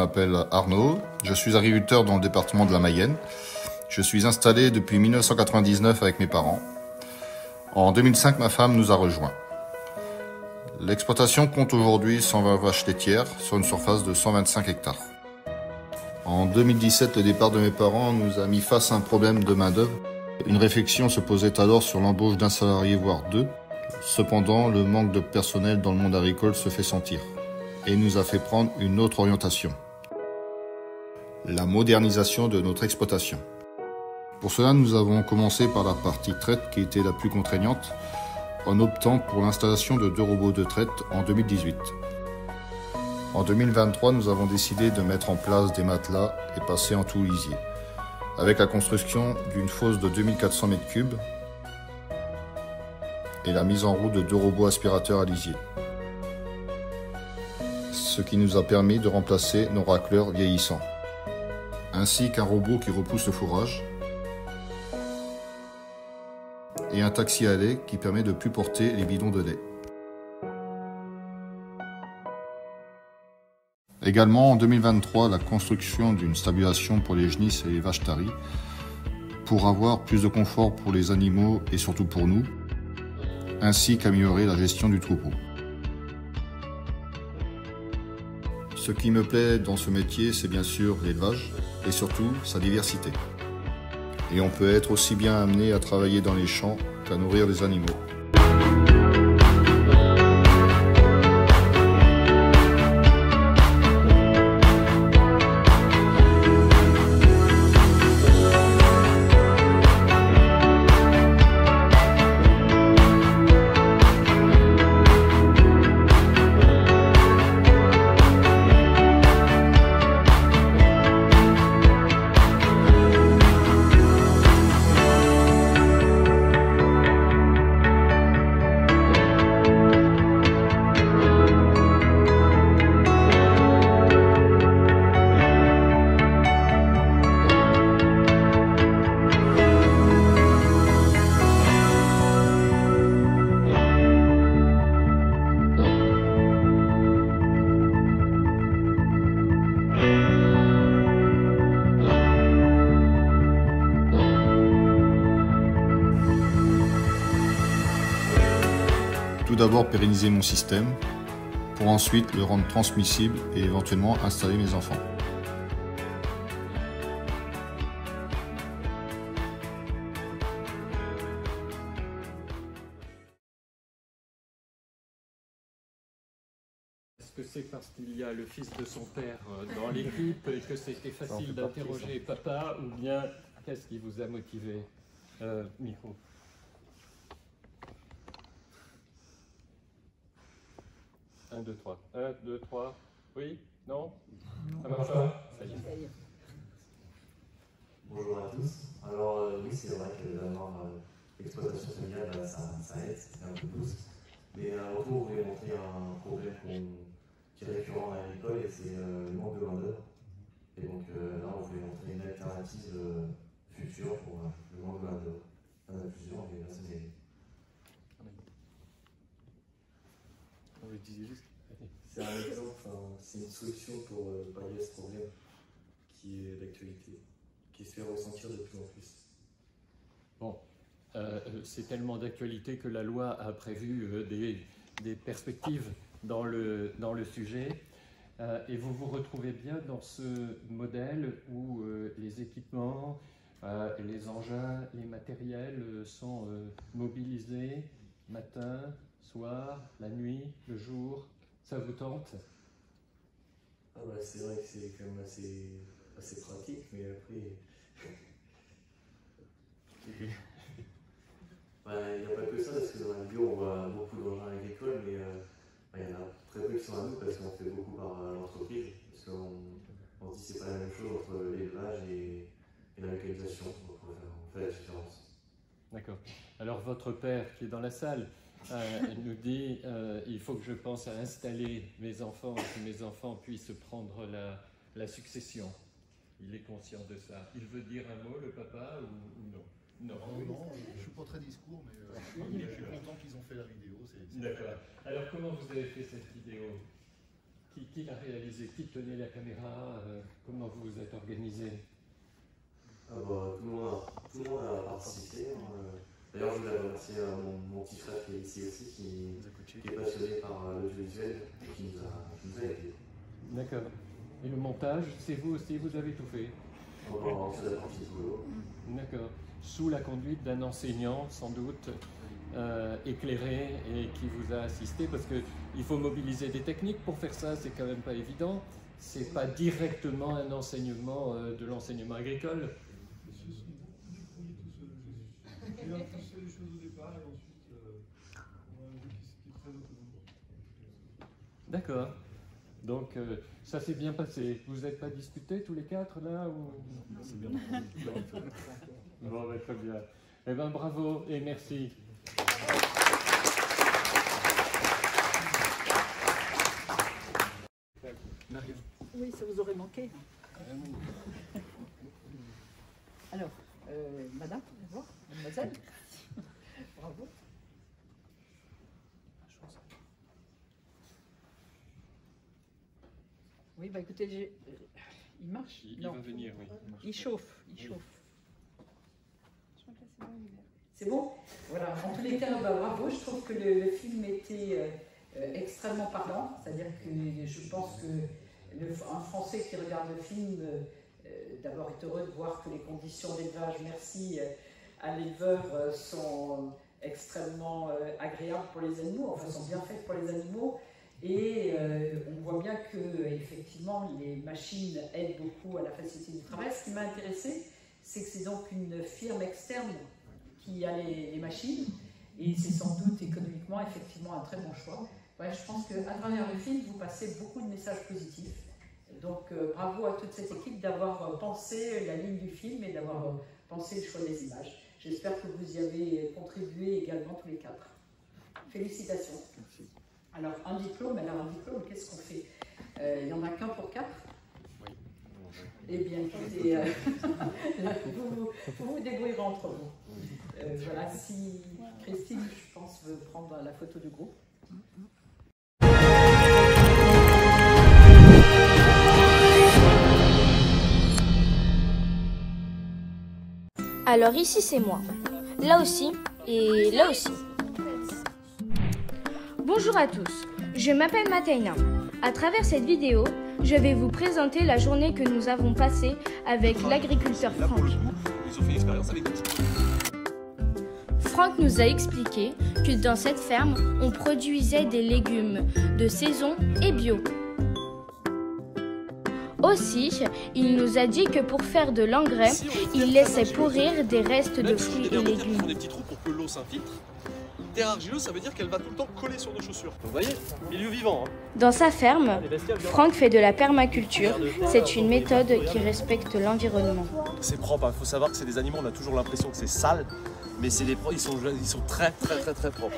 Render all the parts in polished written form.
m'appelle Arnaud, je suis agriculteur dans le département de la Mayenne. Je suis installé depuis 1999 avec mes parents. En 2005, ma femme nous a rejoints. L'exploitation compte aujourd'hui 120 vaches laitières sur une surface de 125 hectares. En 2017, le départ de mes parents nous a mis face à un problème de main-d'œuvre. Une réflexion se posait alors sur l'embauche d'un salarié, voire deux. Cependant, le manque de personnel dans le monde agricole se fait sentir et nous a fait prendre une autre orientation. La modernisation de notre exploitation. Pour cela, nous avons commencé par la partie traite qui était la plus contraignante en optant pour l'installation de 2 robots de traite en 2018. En 2023, nous avons décidé de mettre en place des matelas et passer en tout lisier, avec la construction d'une fosse de 2400 m3 et la mise en route de 2 robots aspirateurs à lisier, ce qui nous a permis de remplacer nos racleurs vieillissants, ainsi qu'un robot qui repousse le fourrage et un taxi à lait qui permet de ne plus porter les bidons de lait. Également en 2023, la construction d'une stabilisation pour les genisses et les vaches taries pour avoir plus de confort pour les animaux et surtout pour nous, ainsi qu'améliorer la gestion du troupeau. Ce qui me plaît dans ce métier, c'est bien sûr l'élevage et surtout sa diversité. Et on peut être aussi bien amené à travailler dans les champs qu'à nourrir les animaux. Tout d'abord pérenniser mon système, pour ensuite le rendre transmissible et éventuellement installer mes enfants. Est-ce que c'est parce qu'il y a le fils de son père dans l'équipe et que c'était facile d'interroger papa, ou bien qu'est-ce qui vous a motivé? Micro. 1, 2, 3. 1, 2, 3. Oui? Non? Ça marche pas? Ça y est. Bonjour à tous. Alors oui, c'est vrai que d'avoir l'exploitation familiale, ça aide, c'est un peu plus. Mais à retour, vous voulez montrer un problème qui est récurrent à l'école, et c'est le manque de main-d'œuvre. Et donc là, on voulait montrer une alternative future pour le manque de main-d'œuvre. Il y en a plusieurs, mais là, c'est... C'est un exemple, c'est une solution pour pallier ce problème qui est d'actualité, qui se fait ressentir de plus en plus. Bon, c'est tellement d'actualité que la loi a prévu des perspectives dans le sujet. Et vous vous retrouvez bien dans ce modèle où les équipements, les engins, les matériels sont mobilisés matin, soir, la nuit, le jour. Ça vous tente? Ah bah, c'est vrai que c'est quand même assez pratique, mais après... Il n'y a pas que ça, parce que dans la bio, on voit beaucoup d'engins agricoles, mais il y en a très peu qui sont à nous, parce qu'on fait beaucoup par l'entreprise, parce qu'on se dit que c'est pas la même chose entre l'élevage et la mécanisation, donc on fait la différence. D'accord. Alors votre père, qui est dans la salle, nous dit il faut que je pense à installer mes enfants, que mes enfants puissent prendre la succession. Il est conscient de ça. Il veut dire un mot, le papa, ou non? Non, je ne suis pas très discours, mais je suis content qu'ils ont fait la vidéo. D'accord. Alors comment vous avez fait cette vidéo? Qui l'a réalisé? Qui tenait la caméra? Comment vous vous êtes organisé? Tout le monde a participé. D'ailleurs, je voulais remercier mon petit frère qui est ici aussi, qui est passionné par l'audiovisuel et qui nous a aidés. D'accord. Et le montage, c'est vous aussi, vous avez tout fait? On fait la partie du boulot. D'accord. Sous la conduite d'un enseignant, sans doute, éclairé et qui vous a assisté, parce qu'il faut mobiliser des techniques pour faire ça, c'est quand même pas évident. C'est pas directement un enseignement de l'enseignement agricole. J'ai un peu fait les choses au départ et ensuite on a vu qu'il était très autonome. D'accord. Donc ça s'est bien passé. Vous n'êtes pas disputés tous les quatre là ou... C'est bien. Bon, très bien. Eh bien, bravo et merci. Oui, ça vous aurait manqué. Alors, madame, d'abord, mademoiselle. Bravo. Oui, bah écoutez, il marche. Il Non. va venir, oui. Il chauffe, il chauffe. C'est bon? Voilà, en tous les cas, bah, bravo. Je trouve que le film était extrêmement parlant. C'est-à-dire que je pense que un Français qui regarde le film, d'abord est heureux de voir que les conditions d'élevage, merci à l'éleveur, sont extrêmement agréables pour les animaux, enfin sont bien faites pour les animaux. Et on voit bien que effectivement les machines aident beaucoup à la facilité du travail. Ce qui m'a intéressé, c'est que c'est donc une firme externe qui a les machines, et c'est sans doute économiquement effectivement un très bon choix. Ouais, je pense qu'à travers le film, vous passez beaucoup de messages positifs. Donc bravo à toute cette équipe d'avoir pensé la ligne du film et d'avoir pensé le choix des images. J'espère que vous y avez contribué également tous les quatre. Félicitations. Merci. Alors un diplôme, qu'est-ce qu'on fait? Il n'y en a qu'un pour quatre? Oui. Eh bien, écoutez, vous vous débrouillerez entre vous. Voilà, si Christine, je pense, veut prendre la photo du groupe. Alors ici c'est moi, là aussi et là aussi. Bonjour à tous, je m'appelle Mathaina. À travers cette vidéo, je vais vous présenter la journée que nous avons passée avec l'agriculteur Franck. Franck nous a expliqué que dans cette ferme, on produisait des légumes de saison et bio. Aussi, il nous a dit que pour faire de l'engrais, il laissait pourrir des restes de fruits et légumes. Des petits trous pour que l'eau s'infiltre. Terre argileuse, ça veut dire qu'elle va tout le temps coller sur nos chaussures. Vous voyez, milieu vivant. Hein. Dans sa ferme, Franck fait de la permaculture. C'est une méthode qui respecte l'environnement. C'est propre, il faut savoir que c'est des animaux, on a toujours l'impression que c'est sale, mais c'est des ils sont très propres.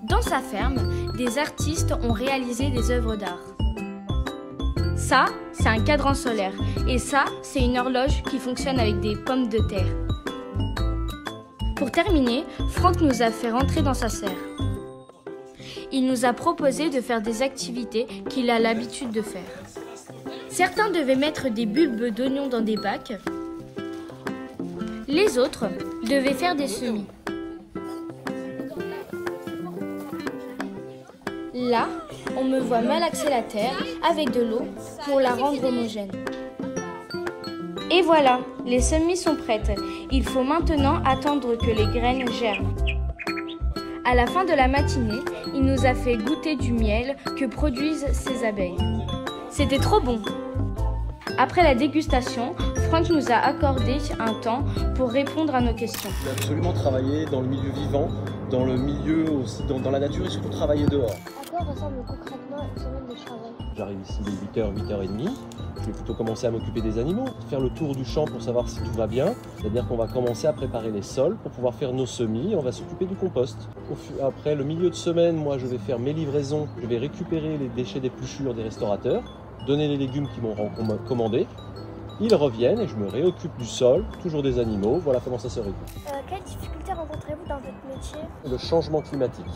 Dans sa ferme, des artistes ont réalisé des œuvres d'art. Ça, c'est un cadran solaire. Et ça, c'est une horloge qui fonctionne avec des pommes de terre. Pour terminer, Franck nous a fait rentrer dans sa serre. Il nous a proposé de faire des activités qu'il a l'habitude de faire. Certains devaient mettre des bulbes d'oignons dans des bacs. Les autres devaient faire des semis. Là, on me voit malaxer la terre avec de l'eau pour la rendre homogène. Et voilà, les semis sont prêtes. Il faut maintenant attendre que les graines germent. À la fin de la matinée, il nous a fait goûter du miel que produisent ces abeilles. C'était trop bon! Après la dégustation, Franck nous a accordé un temps pour répondre à nos questions. Il faut absolument travailler dans le milieu vivant, dans le milieu aussi, dans la nature et surtout travailler dehors. À quoi ressemble concrètement une semaine de travail? J'arrive ici dès 8h, 8h30. Je vais plutôt commencer à m'occuper des animaux, faire le tour du champ pour savoir si tout va bien. C'est-à-dire qu'on va commencer à préparer les sols pour pouvoir faire nos semis et on va s'occuper du compost. Après le milieu de semaine, moi je vais faire mes livraisons. Je vais récupérer les déchets d'épluchure des restaurateurs, donner les légumes qu'ils m'ont commandés. Ils reviennent et je me réoccupe du sol, toujours des animaux. Voilà comment ça se régule. Quelles difficultés rencontrez-vous dans votre métier? Le changement climatique.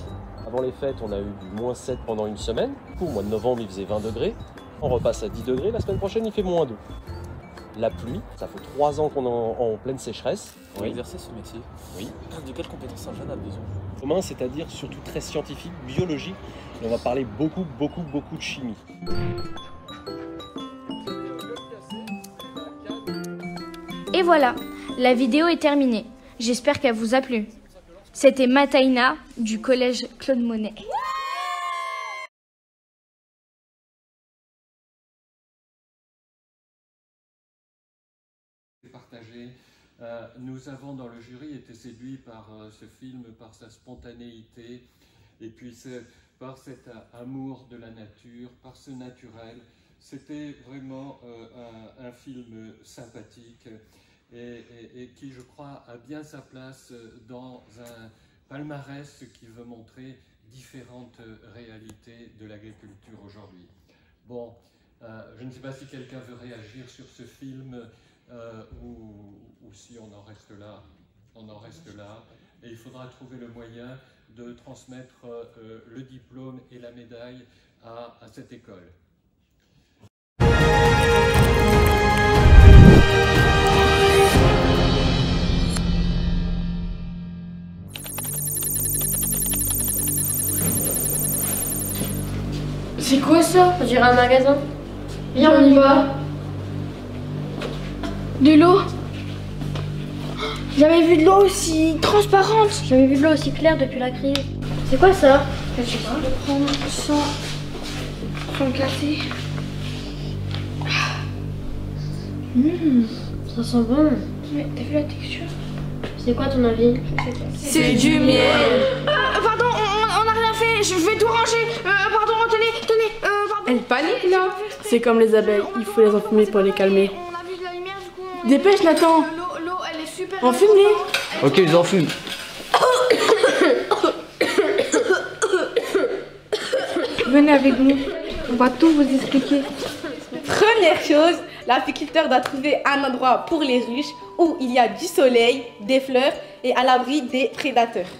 Avant les fêtes, on a eu du -7 pendant une semaine. Au mois de novembre, il faisait 20 degrés. On repasse à 10 degrés. La semaine prochaine, il fait -2. La pluie, ça fait 3 ans qu'on est en pleine sécheresse. Pour exercer ce métier, Oui. de quelles compétences un jeune a besoin? Commun, c'est-à-dire surtout très scientifique, biologique. Et on va parler beaucoup de chimie. Et voilà, la vidéo est terminée. J'espère qu'elle vous a plu. C'était Mataïna du collège Claude Monet. Partagé. Nous avons dans le jury été séduits par ce film, par sa spontanéité, et puis par cet amour de la nature, par ce naturel. C'était vraiment un film sympathique et qui, je crois, a bien sa place dans un palmarès qui veut montrer différentes réalités de l'agriculture aujourd'hui. Bon, je ne sais pas si quelqu'un veut réagir sur ce film ou si on en reste là. On en reste là et il faudra trouver le moyen de transmettre le diplôme et la médaille à cette école. C'est quoi ça? On dirait un magasin. Viens, on y va. De l'eau. J'avais vu de l'eau aussi transparente. J'avais vu de l'eau aussi claire depuis la crise. C'est quoi ça? Je sais pas. Je vais prendre sans le casser. Ça sent bon. Mais t'as vu la texture? C'est quoi ton avis? C'est du miel. Pardon, on n'a rien fait. Je vais tout ranger. Pardon, tenez. Pardon. Elle panique là. C'est comme les abeilles, il faut les enfumer pour les calmer. On a vu de la lumière du coup. Dépêche Nathan. L'eau, elle est super. Enfume-les. Ok, ils enfument. Venez avec nous. On va tout vous expliquer. Première chose, l'apiculteur doit trouver un endroit pour les ruches où il y a du soleil, des fleurs et à l'abri des prédateurs.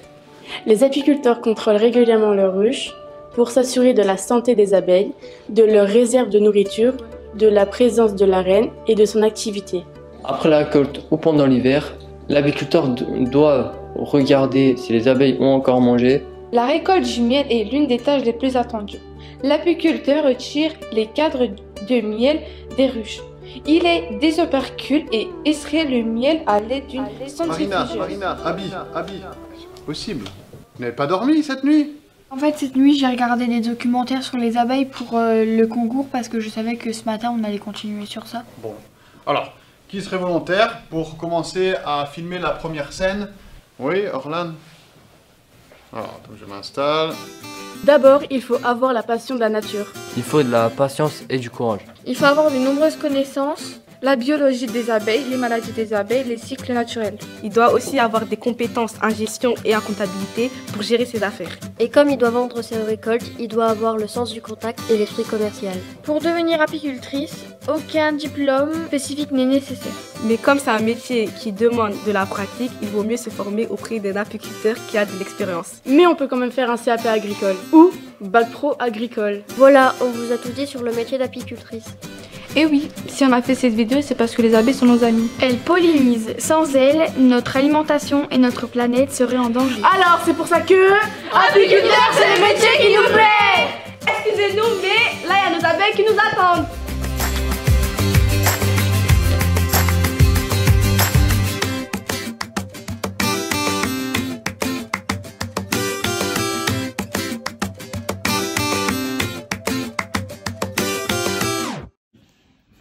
Les apiculteurs contrôlent régulièrement leurs ruches pour s'assurer de la santé des abeilles, de leur réserve de nourriture, de la présence de la reine et de son activité. Après la récolte ou pendant l'hiver, l'apiculteur doit regarder si les abeilles ont encore mangé. La récolte du miel est l'une des tâches les plus attendues. L'apiculteur retire les cadres de miel des ruches. Il les désopercule et extrait le miel à l'aide d'une centrifugeuse. Marina, Abby, c'est possible. Vous n'avez pas dormi cette nuit? En fait, cette nuit, j'ai regardé des documentaires sur les abeilles pour le concours parce que je savais que ce matin, on allait continuer sur ça. Bon, alors, qui serait volontaire pour commencer à filmer la première scène? Oui, Orlan? Alors, donc je m'installe. D'abord, il faut avoir la passion de la nature. Il faut de la patience et du courage. Il faut avoir de nombreuses connaissances, la biologie des abeilles, les maladies des abeilles, les cycles naturels. Il doit aussi avoir des compétences en gestion et en comptabilité pour gérer ses affaires. Et comme il doit vendre ses récoltes, il doit avoir le sens du contact et l'esprit commercial. Pour devenir apicultrice, aucun diplôme spécifique n'est nécessaire. Mais comme c'est un métier qui demande de la pratique, il vaut mieux se former auprès d'un apiculteur qui a de l'expérience. Mais on peut quand même faire un CAP agricole ou bac pro agricole. Voilà, on vous a tout dit sur le métier d'apicultrice. Et oui, si on a fait cette vidéo, c'est parce que les abeilles sont nos amis. Elles pollinisent. Sans elles, notre alimentation et notre planète seraient en danger. Alors, c'est pour ça que... Apiculteur, c'est le métier qui nous plaît! Excusez-nous, mais là, il y a nos abeilles qui nous attendent.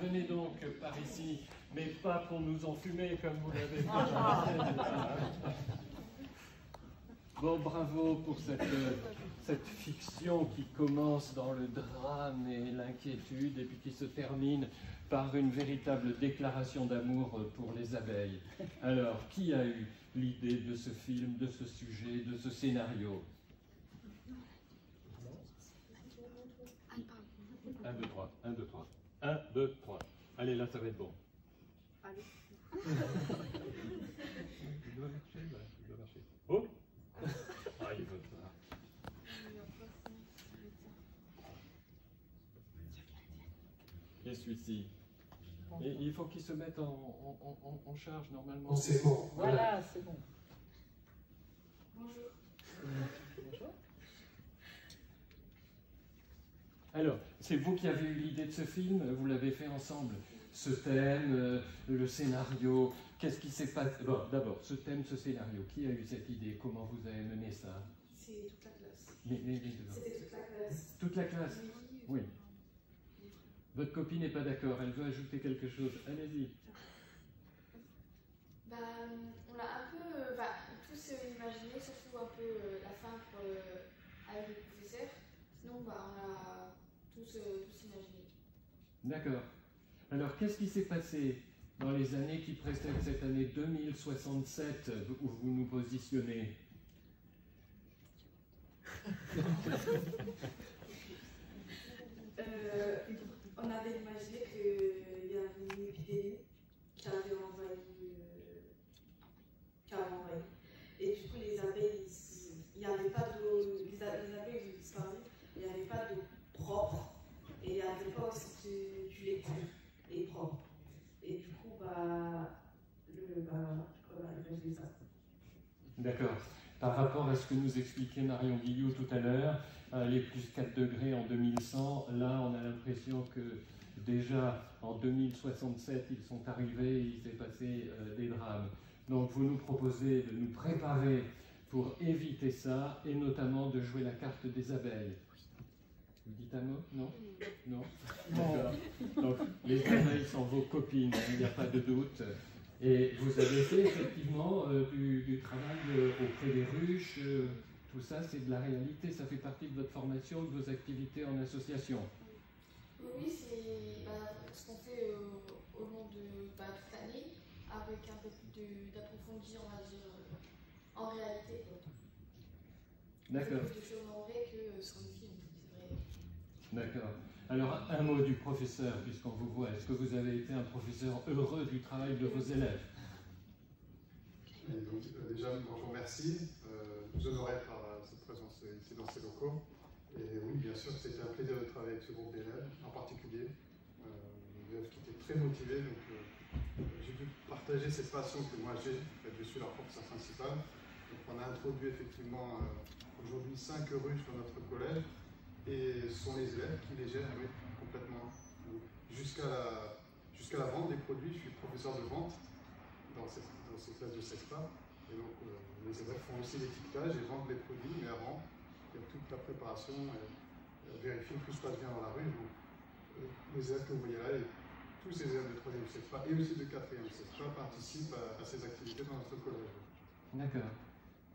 Venez donc par ici, mais pas pour nous enfumer comme vous l'avez fait. Bon, bravo pour cette fiction qui commence dans le drame et l'inquiétude et puis qui se termine par une véritable déclaration d'amour pour les abeilles. Alors, qui a eu l'idée de ce film, de ce sujet, de ce scénario? 1, 2, 3, 1, 2, 3. 1, 2, 3. Allez, là, ça va être bon. Allez. Il doit marcher, là. Il doit marcher. Oh. Ah, il veut pas. Et celui-ci. Et il faut qu'il se mette en charge normalement. C'est bon. Voilà, c'est bon. Bonjour. Bonjour. Alors, c'est vous qui avez eu l'idée de ce film, vous l'avez fait ensemble. Ce thème, le scénario, qu'est-ce qui s'est passé? Bon, d'abord, ce thème, ce scénario, qui a eu cette idée? Comment vous avez mené ça? C'est toute la classe. C'était toute la classe. Toute la classe? Oui. Votre copine n'est pas d'accord, elle veut ajouter quelque chose. Allez-y. Bah, on l'a un peu tous imaginé, surtout un peu la fin avec le professeur. Sinon, on l'a tous imaginé. D'accord. Alors, qu'est-ce qui s'est passé dans les années qui précèdent cette année 2067 où vous nous positionnez? On avait imaginé qu'il y avait une épidémie qui avait envahi. Et du coup, les abeilles, il n'y avait pas d'eau. Les abeilles ont disparu, il n'y avait pas d'eau propre et il n'y avait pas aussi du lait pur et propre. Et du coup, le ça. D'accord. Par rapport à ce que nous expliquait Marion Guillot tout à l'heure, les plus 4 degrés en 2100, là on a l'impression que déjà en 2067 ils sont arrivés et il s'est passé des drames. Donc vous nous proposez de nous préparer pour éviter ça et notamment de jouer la carte des abeilles. Vous dites un mot? Non? Non? D'accord. Donc les abeilles sont vos copines, il n'y a pas de doute. Et vous avez fait effectivement du travail auprès des ruches, tout ça c'est de la réalité, ça fait partie de votre formation, de vos activités en association. Oui, c'est ce qu'on fait au long de toute l'année, avec un peu plus d'approfondi, on va dire, en réalité. D'accord. Plus de choses en vrai que sur le film, c'est vrai. D'accord. Alors, un mot du professeur, puisqu'on vous voit. Est-ce que vous avez été un professeur heureux du travail de vos élèves? Et donc, déjà, je vous remercie, nous honorer par cette présence ici dans ces locaux. Et oui, bien sûr, c'était un plaisir de travailler avec ce groupe d'élèves, en particulier. Des élèves qui étaient très motivés, donc j'ai pu partager cette passion que moi j'ai. En fait, je suis leur professeur principal. Donc, on a introduit effectivement aujourd'hui 5 ruches dans notre collège. Et ce sont les élèves qui les gèrent, oui, complètement. Jusqu'à la vente des produits, je suis professeur de vente dans ces classes de CESPA. Et donc, les élèves font aussi l'étiquetage et vendent les produits, mais avant, il y a toute la préparation, vérifier que tout se passe bien dans la rue. Donc, les élèves que vous voyez là, et tous ces élèves de 3e CESPA et aussi de 4e CESPA participent à ces activités dans notre collège. D'accord.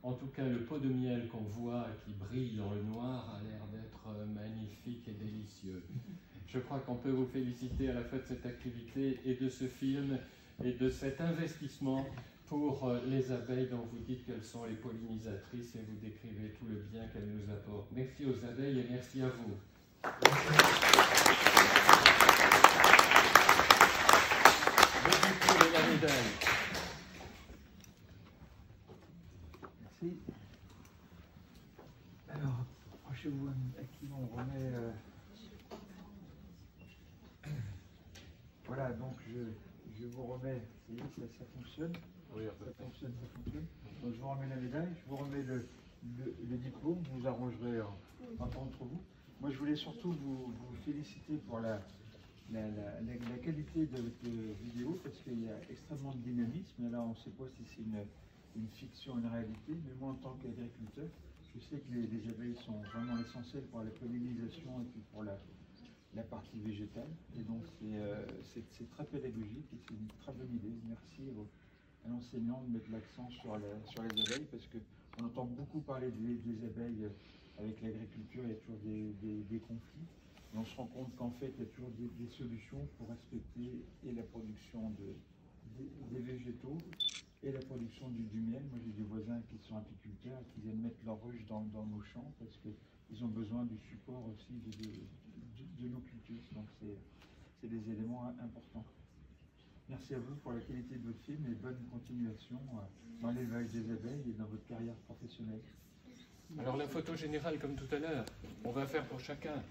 En tout cas, le pot de miel qu'on voit qui brille dans le noir a l'air d'être magnifique et délicieux. Je crois qu'on peut vous féliciter à la fois de cette activité et de ce film et de cet investissement pour les abeilles dont vous dites qu'elles sont les pollinisatrices et vous décrivez tout le bien qu'elles nous apportent. Merci aux abeilles et merci à vous. Merci. La médaille. Merci. Alors, approchez-vous à qui on remet. Voilà, donc je vous remets. Vous voyez, ça fonctionne. Oui, ça fonctionne. Donc je vous remets la médaille, je vous remets le diplôme, vous arrangerez entre vous. Moi, je voulais surtout vous féliciter pour la qualité de votre vidéo, parce qu'il y a extrêmement de dynamisme. Et là, on ne sait pas si c'est une fiction, une réalité, mais moi, en tant qu'agriculteur, je sais que les abeilles sont vraiment essentielles pour la pollinisation et puis pour la partie végétale. Et donc, c'est très pédagogique et c'est une très bonne idée. Merci à l'enseignant de mettre l'accent sur les abeilles, parce qu'on entend beaucoup parler des abeilles avec l'agriculture, il y a toujours des conflits. Et on se rend compte qu'en fait, il y a toujours des solutions pour respecter et la production des végétaux et la production du miel. Moi, j'ai des voisins qui sont apiculteurs et qui viennent mettre leurs ruches dans nos champs parce qu'ils ont besoin du support aussi de nos cultures. Donc, c'est des éléments importants. Merci à vous pour la qualité de votre film et bonne continuation dans l'élevage des abeilles et dans votre carrière professionnelle. Alors la photo générale comme tout à l'heure, on va faire pour chacun.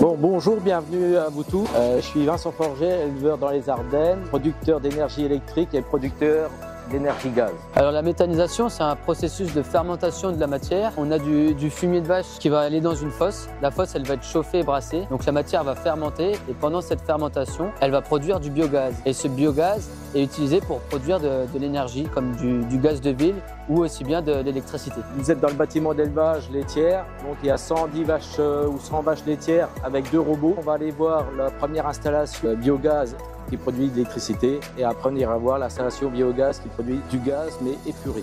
Bon, bonjour, bienvenue à vous tous. Je suis Vincent Forget, éleveur dans les Ardennes, producteur d'énergie électrique et producteur d'énergie gaz. Alors la méthanisation, c'est un processus de fermentation de la matière. On a du fumier de vache qui va aller dans une fosse. La fosse, elle va être chauffée et brassée. Donc la matière va fermenter et pendant cette fermentation, elle va produire du biogaz. Et ce biogaz est utilisé pour produire de l'énergie comme du gaz de ville ou aussi bien de l'électricité. Vous êtes dans le bâtiment d'élevage laitière, donc il y a 110 vaches ou 100 vaches laitières avec 2 robots. On va aller voir la première installation biogaz qui produit de l'électricité et après on ira voir l'installation biogaz qui produit du gaz mais épuré.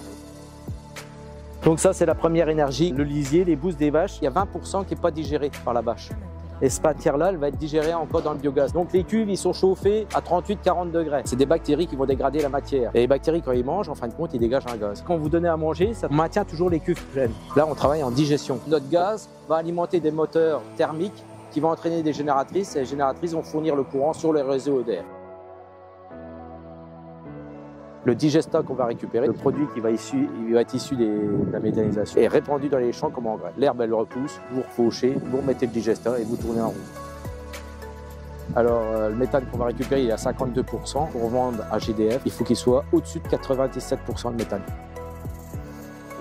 Donc ça c'est la première énergie, le lisier, les bousses des vaches, il y a 20% qui n'est pas digéré par la vache. Et cette matière-là, elle va être digérée encore dans le biogaz. Donc les cuves, ils sont chauffés à 38-40 degrés. C'est des bactéries qui vont dégrader la matière. Et les bactéries, quand ils mangent, en fin de compte, ils dégagent un gaz. Quand vous donnez à manger, ça maintient toujours les cuves pleines. Là, on travaille en digestion. Notre gaz va alimenter des moteurs thermiques qui vont entraîner des génératrices. Et les génératrices vont fournir le courant sur les réseaux EDF. Le digestat qu'on va récupérer, le produit qui va être issu de la méthanisation, est répandu dans les champs comme engrais. L'herbe, elle repousse, vous refauchez, vous remettez le digestat et vous tournez en rond. Alors, le méthane qu'on va récupérer, il est à 52%. Pour vendre à GDF, il faut qu'il soit au-dessus de 97% de méthane.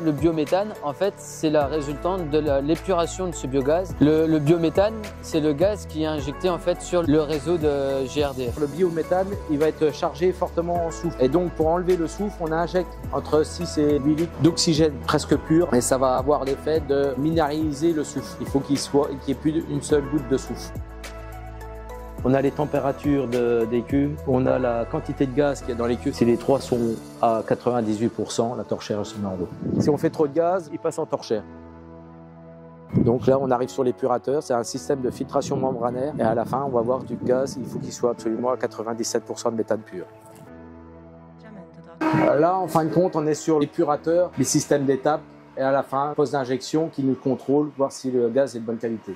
Le biométhane, en fait, c'est la résultante de l'épuration de ce biogaz. Le biométhane, c'est le gaz qui est injecté en fait sur le réseau de GRDF. Le biométhane, il va être chargé fortement en soufre. Et donc, pour enlever le soufre, on injecte entre 6 et 8 litres d'oxygène presque pur. Et ça va avoir l'effet de minéraliser le soufre. Il faut qu'il n'y ait plus d'une seule goutte de soufre. On a les températures des cuves, on a la quantité de gaz qu'il y a dans les cuves. Si les 3 sont à 98%, la torchère se met en route. Si on fait trop de gaz, il passe en torchère. Donc là, on arrive sur l'épurateur, c'est un système de filtration membranaire. Et à la fin, on va voir du gaz, il faut qu'il soit absolument à 97% de méthane pur. Là, en fin de compte, on est sur l'épurateur, les systèmes d'étape. Et à la fin, poste d'injection qui nous contrôle, voir si le gaz est de bonne qualité.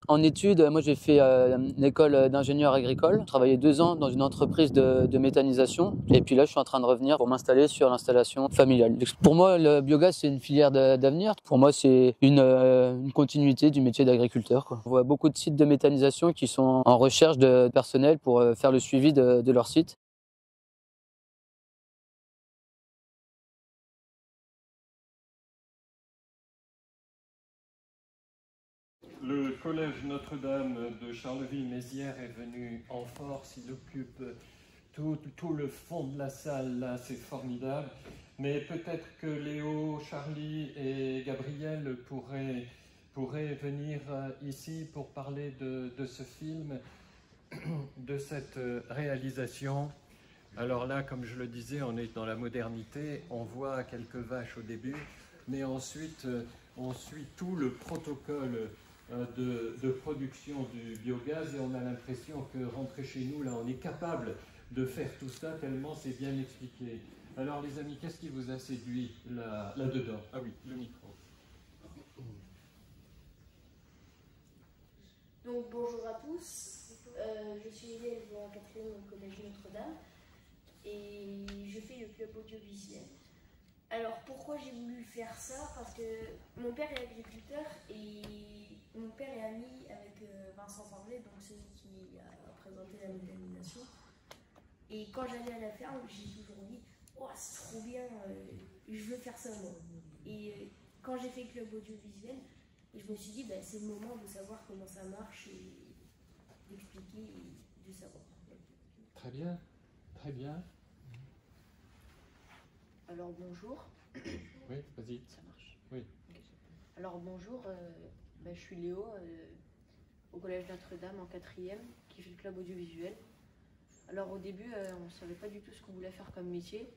En études, moi j'ai fait une école d'ingénieur agricole. J'ai travaillé 2 ans dans une entreprise de méthanisation. Et puis là, je suis en train de revenir pour m'installer sur l'installation familiale. Pour moi, le biogaz, c'est une filière d'avenir. Pour moi, c'est une continuité du métier d'agriculteur. On voit beaucoup de sites de méthanisation qui sont en recherche de personnel pour faire le suivi de leur site. Le collège Notre-Dame de Charleville-Mézières est venu en force, il occupe tout le fond de la salle, là c'est formidable. Mais peut-être que Léo, Charlie et Gabriel pourraient venir ici pour parler de ce film, de cette réalisation. Alors là, comme je le disais, on est dans la modernité, on voit quelques vaches au début, mais ensuite on suit tout le protocole de production du biogaz et on a l'impression que rentrer chez nous, là, on est capable de faire tout ça tellement c'est bien expliqué. Alors les amis, qu'est-ce qui vous a séduit là-dedans? Ah oui, le micro. Donc bonjour à tous, je suis élève en 4e au collège Notre-Dame et je fais le club audiovisuel. Alors pourquoi j'ai voulu faire ça? Parce que mon père est agriculteur et mon père est ami avec Vincent Forget, donc celui qui a présenté la méthanisation. Et quand j'allais à la ferme, j'ai toujours dit « Oh, c'est trop bien, je veux faire ça moi ». Et quand j'ai fait club audiovisuel, je me suis dit bah, c'est le moment de savoir comment ça marche et d'expliquer et de savoir. Très bien, très bien. Alors bonjour. Oui, vas-y. Ça marche. Oui. Alors bonjour, je suis Léo, au collège Notre-Dame en 4e, qui fait le club audiovisuel. Alors au début, on ne savait pas du tout ce qu'on voulait faire comme métier,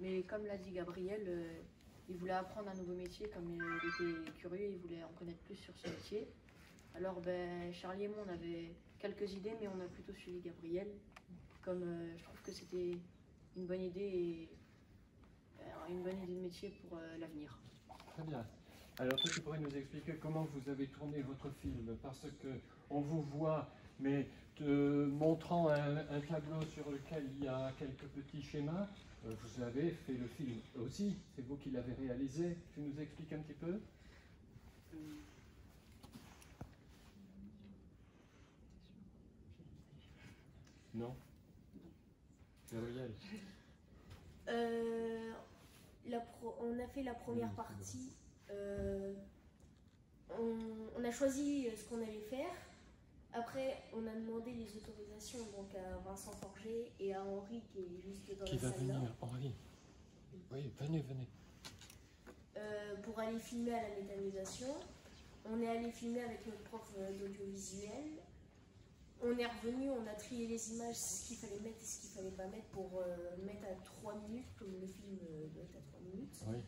mais comme l'a dit Gabriel, il voulait apprendre un nouveau métier, comme il était curieux, il voulait en connaître plus sur ce métier. Alors Charlie et moi on avait quelques idées, mais on a plutôt suivi Gabriel, comme je trouve que c'était une bonne idée de métier pour l'avenir. Très bien. Alors toi, tu pourrais nous expliquer comment vous avez tourné votre film, parce que on vous voit, mais montrant un tableau sur lequel il y a quelques petits schémas. Vous avez fait le film aussi, c'est vous qui l'avez réalisé. Tu nous expliques un petit peu? Non. Gabriel. On a fait la première partie. On a choisi ce qu'on allait faire. Après, on a demandé les autorisations donc à Vincent Forger et à Henri qui est juste dans qui la va salle là. venir, Henri? Oui, venez. Pour aller filmer à la méthanisation. On est allé filmer avec notre prof d'audiovisuel. On est revenu, on a trié les images, ce qu'il fallait mettre et ce qu'il fallait pas mettre pour mettre à 3 minutes, comme le film doit être à 3 minutes. Oui.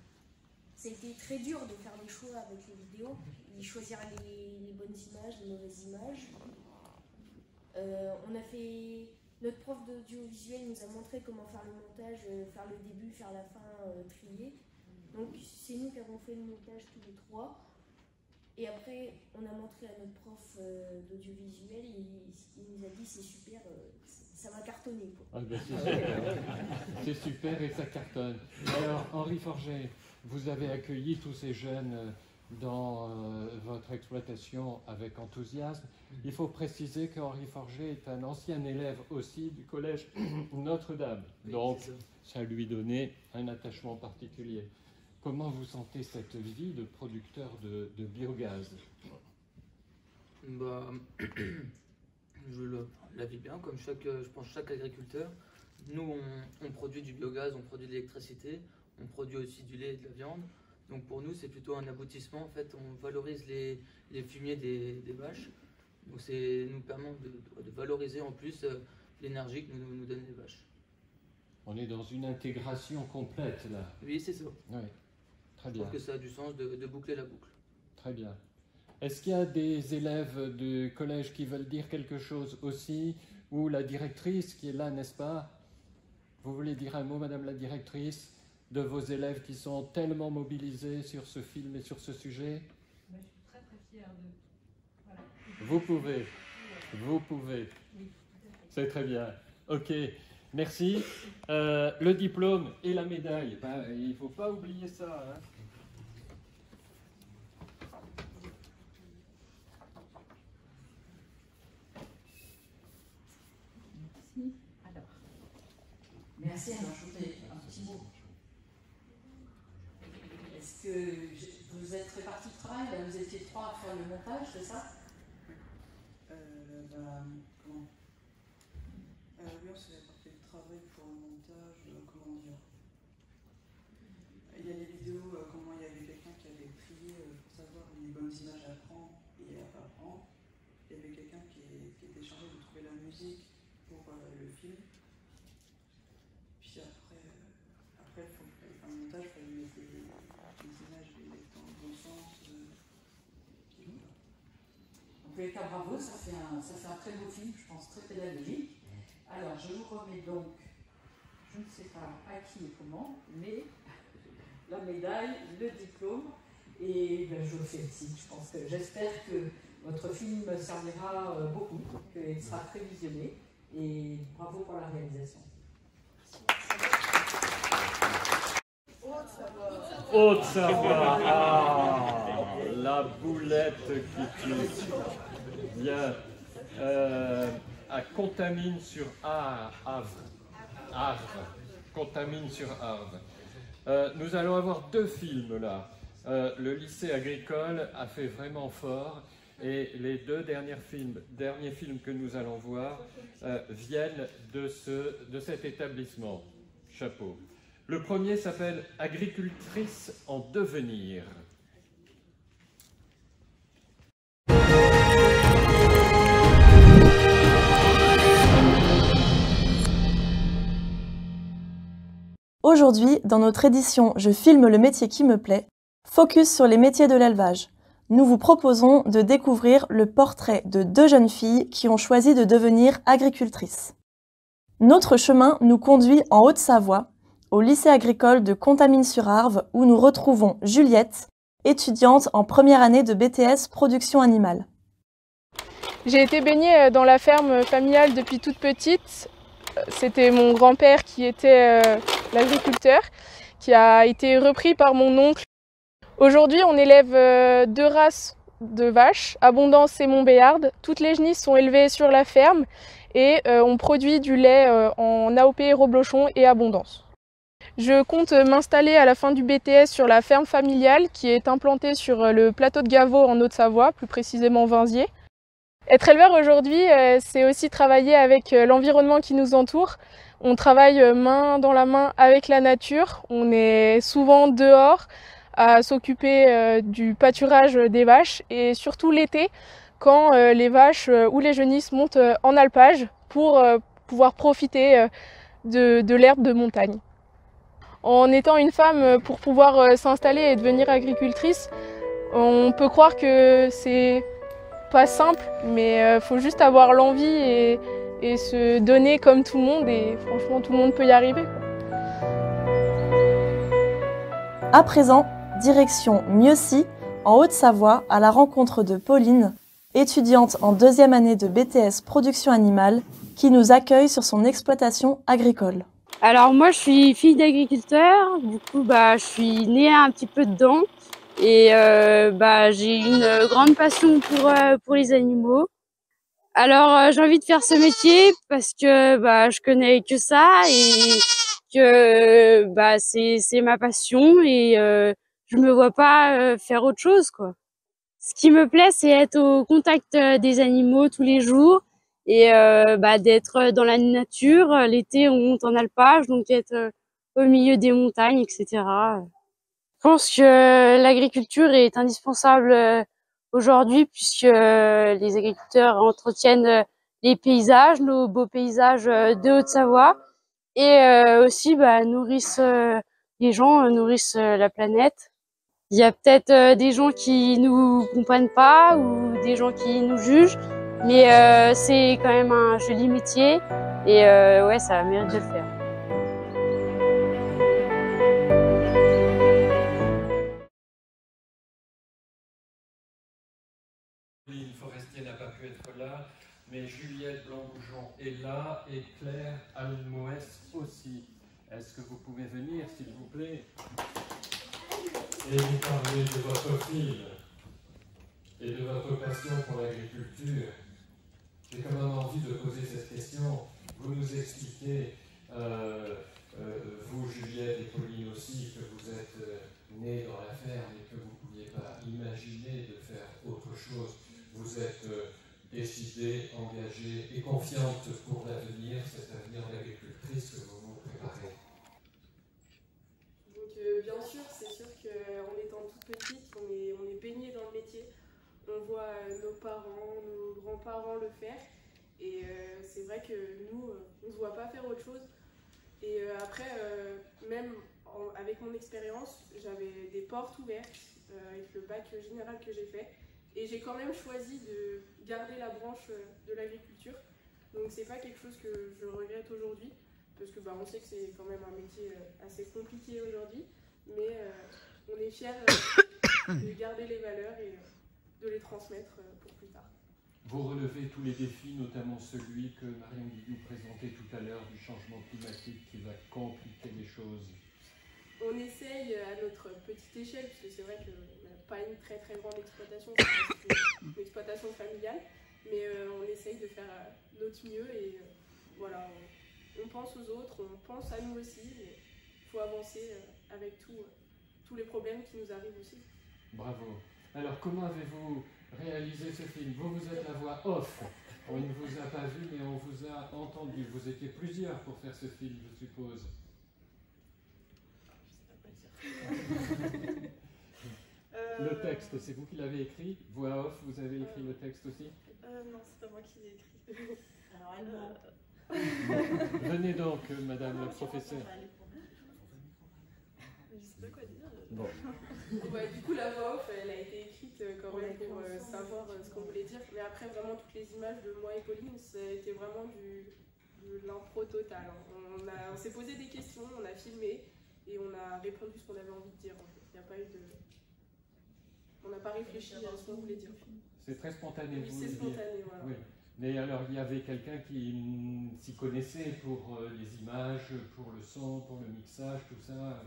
C'était très dur de faire des choix avec les vidéos, de choisir les bonnes images, les mauvaises images. On a fait... Notre prof d'audiovisuel nous a montré comment faire le montage, faire le début, faire la fin, trier. Donc c'est nous qui avons fait le montage tous les trois. Et après, on a montré à notre prof d'audiovisuel, il nous a dit c'est super, ça va cartonner. Quoi. Ah ben c'est super. C'est super et ça cartonne. Alors, Henri Forger, vous avez accueilli tous ces jeunes dans votre exploitation avec enthousiasme. Il faut préciser qu'Henri Forger est un ancien élève aussi du collège Notre-Dame. Donc, ça lui donnait un attachement particulier. Comment vous sentez cette vie de producteur de biogaz? Je la vis bien, comme je pense chaque agriculteur. Nous, on produit du biogaz, on produit de l'électricité, on produit aussi du lait et de la viande. Donc pour nous, c'est plutôt un aboutissement. En fait, on valorise les fumiers des vaches. Donc ça nous permet de valoriser en plus l'énergie que nous donnent les vaches. On est dans une intégration complète là. Oui, c'est ça. Oui. Très bien. Je trouve que ça a du sens de boucler la boucle. Très bien. Est-ce qu'il y a des élèves du collège qui veulent dire quelque chose aussi? Ou la directrice qui est là, n'est-ce pas? Vous voulez dire un mot, Madame la directrice, de vos élèves qui sont tellement mobilisés sur ce film et sur ce sujet? Je suis très très fière d'eux. Voilà. Vous pouvez. C'est très bien. Ok, merci. Le diplôme et la médaille, il ne faut pas oublier ça. Hein. Merci. Alors, je voudrais un petit mot. Est-ce que vous êtes répartis de travail? Là, vous étiez 3 à faire le montage, c'est ça? Comment oui, on s'est réparti le travail pour le montage, comment dire. Il y a les vidéos, comment il y avait quelqu'un qui avait trié pour savoir les bonnes images à prendre et à pas prendre. Il y avait quelqu'un qui était chargé de trouver la musique pour le film. Puis après il faut faire un montage, il fallait mettre les images dans le bon sens. En tous les cas, bravo, ça fait un très beau film, je pense, très pédagogique. Alors, je vous remets donc, je ne sais pas à qui et comment, mais la médaille, le diplôme, et je vous félicite. J'espère que votre film servira beaucoup, qu'il sera très visionné, et bravo pour la réalisation. Haute-Savoie, la boulette qui tue. Bien. À Contamine sur Arve. Contamine sur Arve. Nous allons avoir 2 films là. Le lycée agricole a fait vraiment fort et les 2 derniers films que nous allons voir viennent de cet établissement. Chapeau. Le premier s'appelle Agricultrice en devenir. Aujourd'hui, dans notre édition Je filme le métier qui me plaît, focus sur les métiers de l'élevage. nous vous proposons de découvrir le portrait de 2 jeunes filles qui ont choisi de devenir agricultrices. Notre chemin nous conduit en Haute-Savoie, au lycée agricole de Contamine-sur-Arve, où nous retrouvons Juliette, étudiante en première année de BTS Production Animale. J'ai été baignée dans la ferme familiale depuis toute petite. C'était mon grand-père qui était l'agriculteur, qui a été repris par mon oncle. Aujourd'hui, on élève 2 races de vaches, Abondance et Montbéarde. Toutes les genisses sont élevées sur la ferme et on produit du lait en AOP, Roblochon et Abondance. Je compte m'installer à la fin du BTS sur la ferme familiale qui est implantée sur le plateau de Gavot en Haute-Savoie, plus précisément Vinziers. Être éleveur aujourd'hui, c'est aussi travailler avec l'environnement qui nous entoure. On travaille main dans la main avec la nature. On est souvent dehors à s'occuper du pâturage des vaches et surtout l'été quand les vaches ou les genisses montent en alpage pour pouvoir profiter de l'herbe de montagne. En étant une femme, pour pouvoir s'installer et devenir agricultrice, on peut croire que c'est pas simple, mais faut juste avoir l'envie et se donner comme tout le monde, et franchement tout le monde peut y arriver. À présent, direction Mieuxy, en Haute-Savoie, à la rencontre de Pauline, étudiante en 2e année de BTS Production Animale, qui nous accueille sur son exploitation agricole. Alors moi je suis fille d'agriculteur, du coup je suis née un petit peu dedans. Et j'ai une grande passion pour les animaux. Alors j'ai envie de faire ce métier parce que je connais que ça et que c'est ma passion et je me vois pas faire autre chose quoi. Ce qui me plaît c'est être au contact des animaux tous les jours et d'être dans la nature. L'été on monte en alpage donc être au milieu des montagnes etc. Je pense que l'agriculture est indispensable aujourd'hui puisque les agriculteurs entretiennent les paysages, nos beaux paysages de Haute-Savoie et aussi nourrissent les gens, nourrissent la planète. Il y a peut-être des gens qui nous comprennent pas ou des gens qui nous jugent, mais c'est quand même un joli métier et ouais, ça mérite de le faire. Pauline Forestier n'a pas pu être là, mais Juliette Blanc-Bougeon est là et Claire Almoès aussi. Est-ce que vous pouvez venir, s'il vous plaît, et nous parler de votre fille et de votre passion pour l'agriculture? J'ai quand même envie de poser cette question. Vous nous expliquez, vous Juliette et Pauline aussi, que vous êtes née dans la ferme et que vous ne pouviez pas imaginer de faire autre chose. Vous êtes décidée, engagée et confiante pour l'avenir, cet avenir d'agricultrice que vous vous préparez. Donc bien sûr, c'est sûr qu'en étant toute petite, on est baigné dans le métier. On voit nos parents, nos grands-parents le faire. Et c'est vrai que nous, on ne se voit pas faire autre chose. Et après, même avec mon expérience, j'avais des portes ouvertes avec le bac général que j'ai fait. Et j'ai quand même choisi de garder la branche de l'agriculture. Donc c'est pas quelque chose que je regrette aujourd'hui, parce que on sait que c'est quand même un métier assez compliqué aujourd'hui, mais on est fiers de garder les valeurs et de les transmettre pour plus tard. Vous relevez tous les défis, notamment celui que Marion Guillou présentait tout à l'heure du changement climatique qui va compliquer les choses. On essaye à notre petite échelle, parce que c'est vrai qu'on n'a pas une très grande exploitation, c'est une exploitation familiale, mais on essaye de faire notre mieux et voilà, on pense aux autres, on pense à nous aussi, mais il faut avancer avec tous les problèmes qui nous arrivent aussi. Bravo. Alors comment avez-vous réalisé ce film? Vous êtes la voix off, on ne vous a pas vu mais on vous a entendu, vous étiez plusieurs pour faire ce film je suppose. Le texte, c'est vous qui l'avez écrit? Voix off, vous avez écrit le texte aussi? Non, c'est pas moi qui l'ai écrit. Alors Venez donc, madame la professeure. Je sais pas quoi dire. Bon. Ouais, du coup, la voix off, elle a été écrite quand même pour savoir ce qu'on voulait dire. Mais après, vraiment, toutes les images de moi et Pauline, c'était vraiment de l'impro total. On s'est posé des questions, on a filmé et on a répondu ce qu'on avait envie de dire. En fait. Il n'y a pas eu de... On n'a pas réfléchi à ce qu'on voulait dire. C'est très spontané. Oui, c'est spontané, voilà. Oui. Mais alors, il y avait quelqu'un qui s'y connaissait pour les images, pour le son, pour le mixage, tout ça.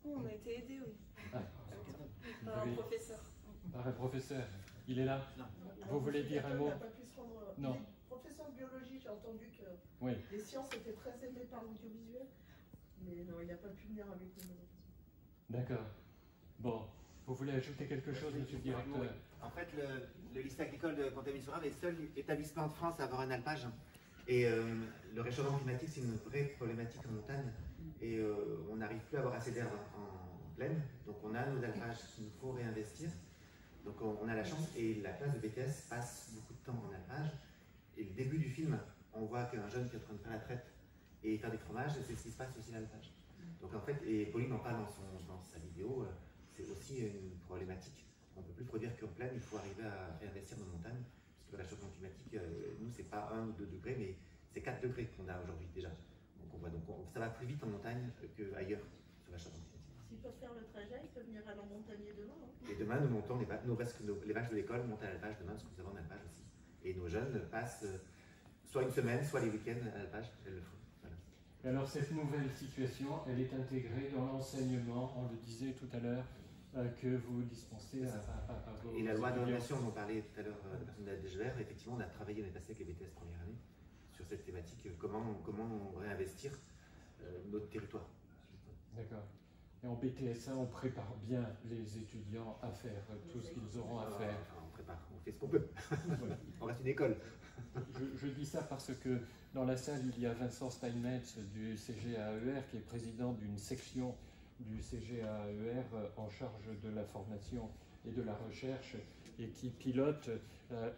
On a été aidés, oui. Ah. Par un professeur. Par un professeur. Il est là? Non. Vous voulez dire un mot? n'a pas pu se rendre. Non. Professeur de biologie, j'ai entendu que oui. les sciences étaient très aimées par l'audiovisuel, mais non, il n'a pas pu venir avec nous. D'accord. Bon. Vous voulez ajouter quelque chose, monsieur le directeur? Oui. En fait, le lycée agricole de Contamine-sur-Arve est le seul établissement de France à avoir un alpage. Et le réchauffement climatique, c'est une vraie problématique en montagne. Et on n'arrive plus à avoir assez d'air en plaine. Donc on a nos alpages qu'il nous faut réinvestir. Donc on a la chance. Et la classe de BTS passe beaucoup de temps en alpage. Et le début du film, on voit qu'un jeune qui est en train de faire la traite et faire des fromages, c'est ce qui se passe aussi à l'alpage. Donc en fait, et Pauline en parle dans sa vidéo, c'est aussi une problématique. On ne peut plus produire qu'en plaine, il faut arriver à réinvestir nos montagnes, parce que le réchauffement climatique, nous, c'est pas 1 ou 2 degrés, mais c'est 4 degrés qu'on a aujourd'hui déjà. Donc on voit, ça va plus vite en montagne qu'ailleurs sur le réchauffement climatique. S'ils peuvent faire le trajet, ils peuvent venir à l'emmontagner demain. Hein. Et demain, nous montons les vaches de l'école montent à l'alpage demain, parce que nous avons un alpage aussi. Et nos jeunes passent soit une semaine, soit les week-ends à l'alpage, elles le font. Voilà. Et alors cette nouvelle situation, elle est intégrée dans l'enseignement, on le disait tout à l'heure, que vous dispensez à vos Et la loi étudiants. d'orientation, on en parlait tout à l'heure, la personne de la DGR, effectivement, on a travaillé, on est passé avec les BTS première année sur cette thématique, comment réinvestir notre territoire. D'accord. Et en BTSA, on prépare bien les étudiants à faire tout ce qu'ils auront à faire. Enfin, on prépare, on fait ce qu'on peut. On reste une école. Je dis ça parce que dans la salle, il y a Vincent Steinmetz du CGAER, qui est président d'une section du CGAER en charge de la formation et de la recherche et qui pilote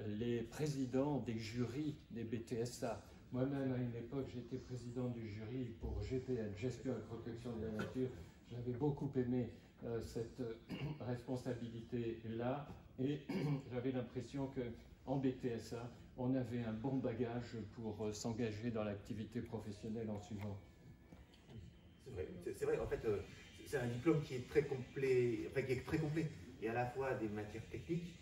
les présidents des jurys des BTSA. Moi-même, à une époque, j'étais président du jury pour GPN, Gestion et Protection de la Nature. J'avais beaucoup aimé cette responsabilité-là et j'avais l'impression qu'en BTSA, on avait un bon bagage pour s'engager dans l'activité professionnelle en suivant. C'est vrai, en fait, c'est un diplôme qui est très complet, enfin, qui est très complet, et à la fois des matières techniques,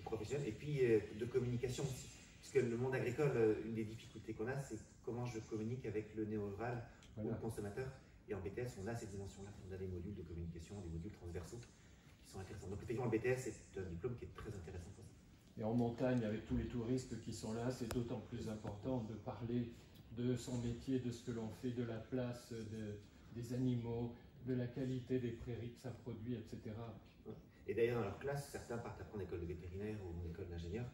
professionnelles, et puis de communication aussi. Parce que le monde agricole, une des difficultés qu'on a, c'est comment je communique avec le néo-rural ou le consommateur. Et en BTS, on a cette dimension-là, on a des modules de communication, des modules transversaux qui sont intéressants. Donc effectivement, le BTS, c'est un diplôme qui est très intéressant pour ça. Et en montagne, avec tous les touristes qui sont là, c'est d'autant plus important de parler de son métier, de ce que l'on fait, de la place des animaux, de la qualité des prairies que ça produit, etc. Et d'ailleurs, dans leur classe, certains partent apprendre en école de vétérinaire ou en école d'ingénieur,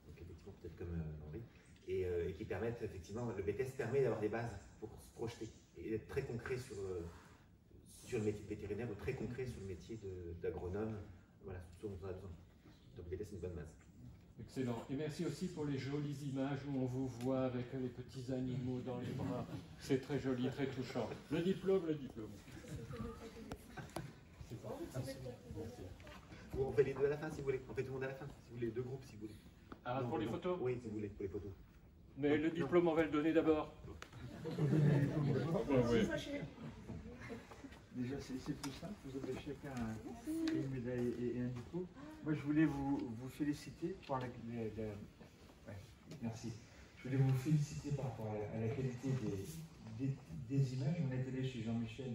donc effectivement peut-être comme Henri, et qui permettent effectivement, le BTS permet d'avoir des bases pour se projeter et d'être très concret sur le métier de vétérinaire ou très concret sur le métier d'agronome, voilà, tout ce dont on a besoin. Donc le BTS c'est une bonne base. Excellent. Et merci aussi pour les jolies images où on vous voit avec les petits animaux dans les bras. C'est très joli, très touchant. Le diplôme, le diplôme. On fait les deux à la fin si vous voulez. On fait tout le monde à la fin, si vous voulez, deux groupes si vous voulez. Ah, non, pour les photos? Oui, si vous voulez, pour les photos. Mais le diplôme, on va le donner d'abord. Déjà, c'est plus simple, vous avez chacun une médaille et un diplôme. Moi, je voulais vous féliciter pour merci. Je voulais vous féliciter par rapport à la qualité des images. On est allé chez Jean-Michel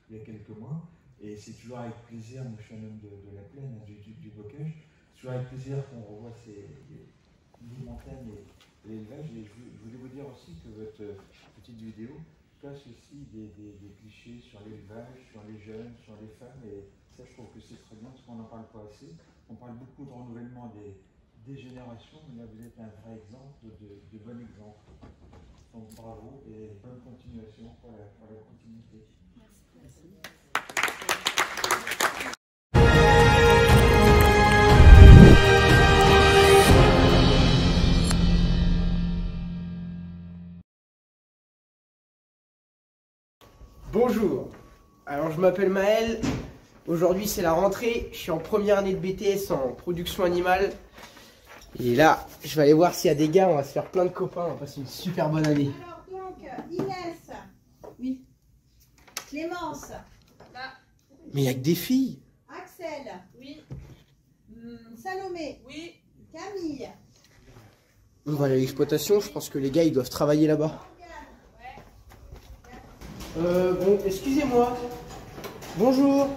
il y a quelques mois, et c'est toujours avec plaisir, moi je suis un homme de la plaine, du bocage, c'est toujours avec plaisir qu'on revoit les montagnes et l'élevage. Et je voulais vous dire aussi que votre petite vidéo cache aussi des clichés sur l'élevage, sur les jeunes, sur les femmes, et ça je trouve que c'est très bien parce qu'on n'en parle pas assez. On parle beaucoup de renouvellement des générations, mais là vous êtes un vrai exemple de bon exemple. Donc bravo et bonne continuation pour la continuité. Merci. Bonjour, alors je m'appelle Maël, Aujourd'hui, c'est la rentrée. Je suis en première année de BTS en production animale. Et là, je vais aller voir s'il y a des gars. On va se faire plein de copains. On va passer une super bonne année. Alors donc, Inès. Oui. Clémence. Là. Mais il n'y a que des filles. Axel. Oui. Salomé. Oui. Camille. On va aller à l'exploitation. Je pense que les gars, ils doivent travailler là-bas. Bon, excusez-moi. Bonjour.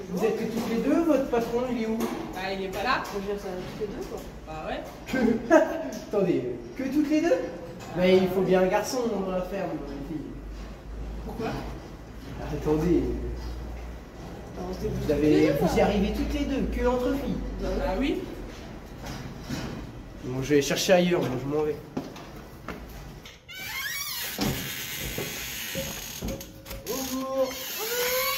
Vous êtes que toutes les deux, votre patron, il est où? Bah, il est pas là. Faut dire ça toutes les deux, quoi. Bah ouais. Attendez, que toutes les deux? Mais il faut bien un garçon dans la ferme, les filles. Pourquoi? Attendez. Vous y arrivez toutes les deux, que entre filles. Bah oui. Bon, je vais chercher ailleurs, moi, je m'en vais. Bonjour.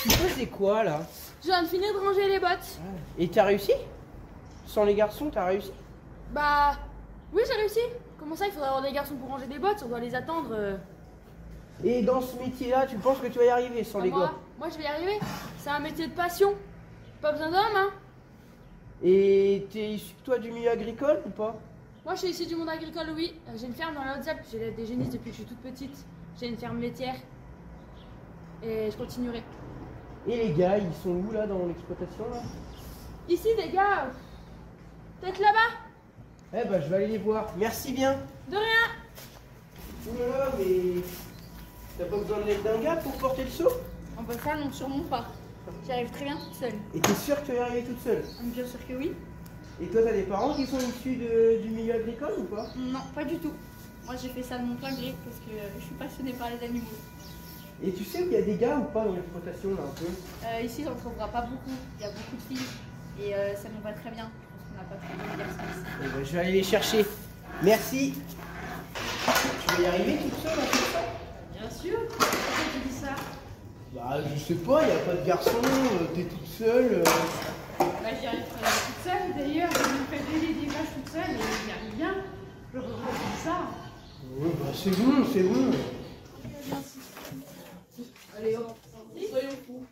Tu faisais quoi, là? Je viens de finir de ranger les bottes. Et t'as réussi? Sans les garçons, t'as réussi? Bah, oui, j'ai réussi. Comment ça, il faudrait avoir des garçons pour ranger des bottes? On doit les attendre. Et dans ce métier-là, tu penses que tu vas y arriver sans les gars? Moi, je vais y arriver. C'est un métier de passion. Pas besoin d'hommes, hein. Et t'es issu, toi, du milieu agricole ou pas? Moi, je suis issu du monde agricole, oui. J'ai une ferme dans la Haute-Alpes. J'élève des génisses depuis que je suis toute petite. J'ai une ferme laitière. Et je continuerai. Et les gars, ils sont où, là, dans l'exploitation, là? Ici, des gars. Peut-être là-bas. Eh ben, je vais aller les voir. Merci bien. De rien. Oulala, mais... T'as pas besoin de l'aide d'un gars pour porter le seau? On peut faire, non, sûrement pas. J'y arrive très bien toute seule. Et t'es sûre que tu vas y arriver toute seule? Bien sûr que oui. Et toi, t'as des parents qui sont issus du milieu agricole ou pas? Non, pas du tout. Moi, j'ai fait ça de mon plein gré parce que je suis passionnée par les animaux. Et tu sais où il y a des gars ou pas dans l'exploitation, là, un peu? Ici, on ne trouvera pas beaucoup. Il y a beaucoup de filles. Et ça nous va très bien. Je pense qu'on n'a pas trop de garçons ici. Eh ben, je vais aller les chercher. Merci. Tu vas y arriver toute seule à faire ça? Bien sûr. Pourquoi tu dis ça? Bah, je sais pas, il n'y a pas de garçon, t'es toute seule. Bah, j'y arrive toute seule. D'ailleurs, je me fais des vaches toute seule et j'y arrive bien. Je regrette ça. Ouais, bah, c'est bon, c'est bon. Allez, hop. Soyons fous.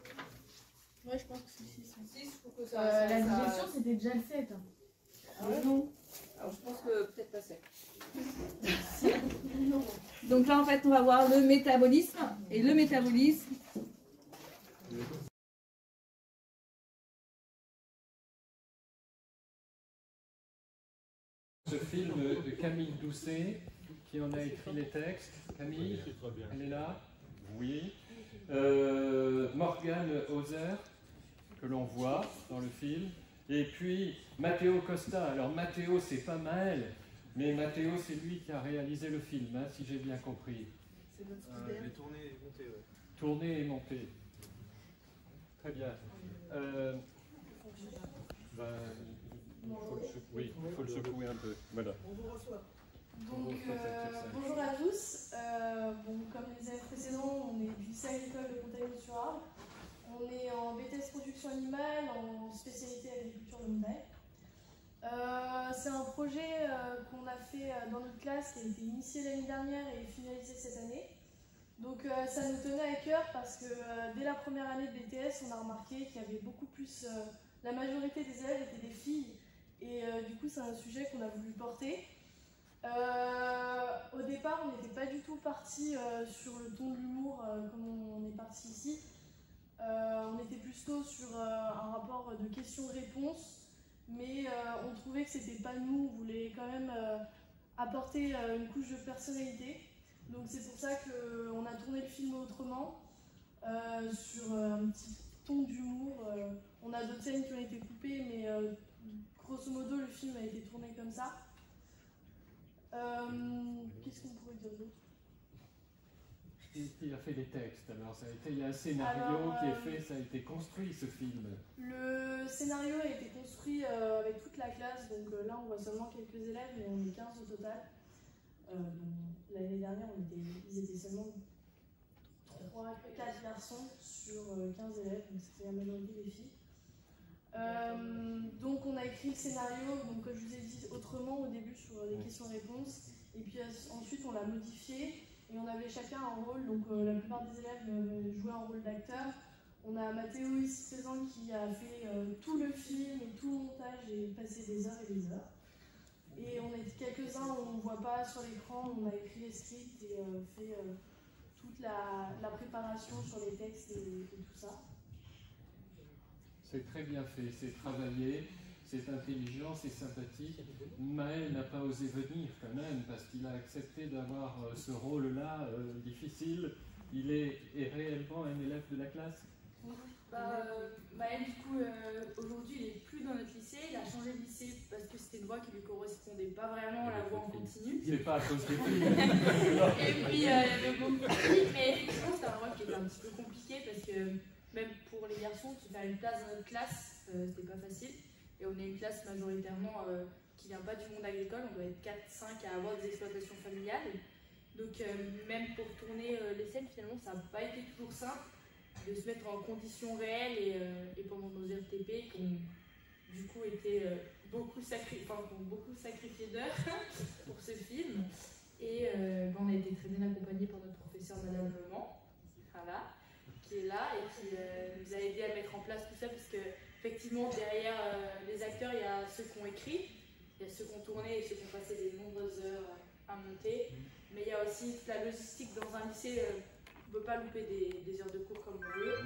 Ouais, je pense que c'est 6. 6 pour que ça. La digestion, c'était déjà le 7. Ah ouais? Non. Alors, je pense que peut-être pas 7. Donc là, en fait, on va voir le métabolisme. Et le métabolisme. Ce film de Camille Doucet, qui en a écrit les textes. Camille, elle est là? Oui. Morgane Hauser, que l'on voit dans le film. Et puis Matteo Costa. Alors Matteo, c'est pas mal, mais Matteo, c'est lui qui a réalisé le film, hein, si j'ai bien compris. C'est notre Je l'ai tourné et monté, ouais. Tourné et monté. Très bien. Oui, il faut le secouer un peu. Voilà. On vous reçoit. Donc, bonjour à tous. Bon, comme les années précédentes, on est du lycée agricole de Contamine-sur-Arve. On est en BTS production animale, en spécialité agriculture de montagne. C'est un projet qu'on a fait dans notre classe, qui a été initié l'année dernière et finalisé cette année. Donc ça nous tenait à cœur parce que dès la première année de BTS, on a remarqué qu'il y avait beaucoup plus... la majorité des élèves étaient des filles et du coup c'est un sujet qu'on a voulu porter. Au départ, on n'était pas du tout parti sur le ton de l'humour comme on est parti ici. On était plutôt sur un rapport de questions-réponses, mais on trouvait que c'était pas nous, on voulait quand même apporter une couche de personnalité. Donc c'est pour ça qu'on a tourné le film autrement, sur un petit ton d'humour. On a d'autres scènes qui ont été coupées, mais grosso modo le film a été tourné comme ça. Qu'est-ce qu'on pourrait dire d'autre? Qui a fait les textes? Alors, il y a un scénario qui est fait, ça a été construit ce film. Le scénario a été construit avec toute la classe, donc là on voit seulement quelques élèves, mais on est 15 au total. L'année dernière, ils étaient seulement 4 garçons sur 15 élèves, donc c'était la majorité des filles. Donc on a écrit le scénario, donc comme je vous ai dit autrement au début sur les questions-réponses, et puis ensuite on l'a modifié et on avait chacun un rôle, donc la plupart des élèves jouaient un rôle d'acteur, On a Mathéo ici présent qui a fait tout le film et tout le montage et passé des heures et des heures. Et on est quelques-uns où on ne voit pas sur l'écran, on a écrit les scripts et fait toute la préparation sur les textes et tout ça. C'est très bien fait, c'est travaillé, c'est intelligent, c'est sympathique. Maël n'a pas osé venir quand même parce qu'il a accepté d'avoir ce rôle-là difficile. Il est réellement un élève de la classe. Maël, du coup, aujourd'hui, il n'est plus dans notre lycée. Il a changé de lycée parce que c'était une voie qui ne lui correspondait pas vraiment à la voie en continu. C'est pas à cause des filles. Et puis, il y avait beaucoup de filles, mais effectivement, c'était un voie qui était un petit peu compliqué parce que même pour les garçons, se faire une place dans notre classe, c'était pas facile. Et on est une classe majoritairement qui vient pas du monde agricole. On doit être 4-5 à avoir des exploitations familiales. Donc, même pour tourner les scènes, finalement, ça n'a pas été toujours simple de se mettre en conditions réelles et pendant nos RTP qui ont du coup été beaucoup sacrifié d'heures pour ce film. Et on a été très bien accompagnés par notre professeur Madame Lement, voilà, qui est là et qui nous a aidé à mettre en place tout ça parce que effectivement derrière les acteurs il y a ceux qui ont écrit, il y a ceux qui ont tourné et ceux qui ont passé des nombreuses heures à monter, mais il y a aussi toute la logistique dans un lycée. On ne peut pas louper des heures de cours comme on veut.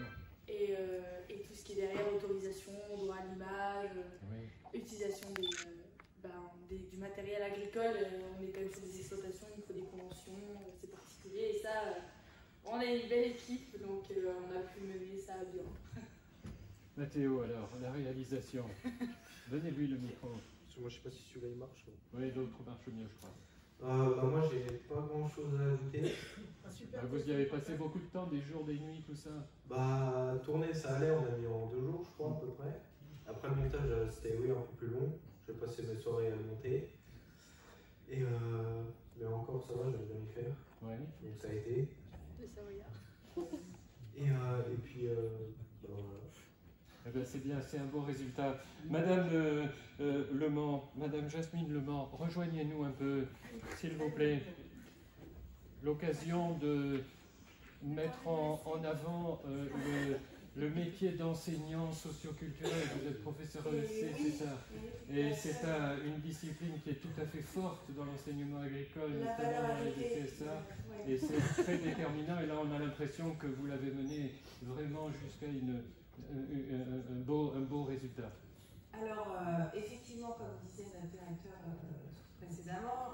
Et tout ce qui est derrière, autorisation, droit à l'image, utilisation du matériel agricole. On est quand même sur des exploitations, il faut des conventions, c'est particulier. Et ça, on est une belle équipe, donc on a pu mener ça à bien. Mathéo, alors, la réalisation. Donnez-lui le micro. Moi, je ne sais pas si celui-là il marche. Oui, l'autre marche mieux, je crois. Moi, j'ai pas grand chose à ajouter. Vous y avez passé beaucoup de temps, des jours, des nuits, tout ça? Tourner, ça allait, on a mis en 2 jours, je crois, à peu près. Après le montage, c'était un peu plus long. J'ai passé mes soirées à le monter. Mais encore, ça va, j'avais bien y faire. Ouais. Donc ça a été. Le Savoyard. Et puis, voilà. Eh bien, c'est bien, c'est un beau résultat. Madame Lement, Madame Jasmine Lement, rejoignez-nous un peu, s'il vous plaît. L'occasion de mettre en avant le métier d'enseignant socioculturel. Vous êtes professeur ESC, c'est ça. Et c'est une discipline qui est tout à fait forte dans l'enseignement agricole, notamment dans les DCSA. Et c'est très déterminant. Et là, on a l'impression que vous l'avez mené vraiment jusqu'à un beau résultat. Alors, effectivement, comme disait notre directeur précédemment,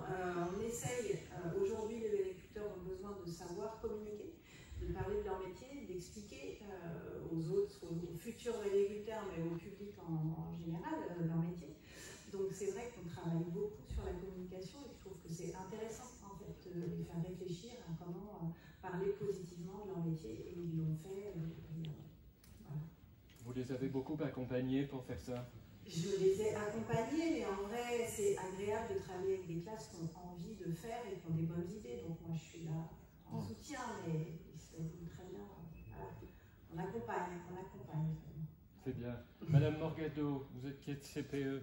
on essaye, aujourd'hui les agriculteurs ont besoin de savoir communiquer, de parler de leur métier, d'expliquer aux futurs agriculteurs, mais au public en général, leur métier. Donc c'est vrai qu'on travaille beaucoup sur la communication et je trouve que c'est intéressant en fait de les faire réfléchir à comment parler positivement de leur métier et ils l'ont fait. Voilà. Vous les avez beaucoup accompagnés pour faire ça? Je les ai accompagnés, mais en vrai, c'est agréable de travailler avec des classes qui ont envie de faire et qui ont des bonnes idées. Donc moi, je suis là en soutien, mais ils se débrouillent très bien. Voilà. On accompagne. C'est bien. Madame Morgado, vous êtes qui êtes CPE,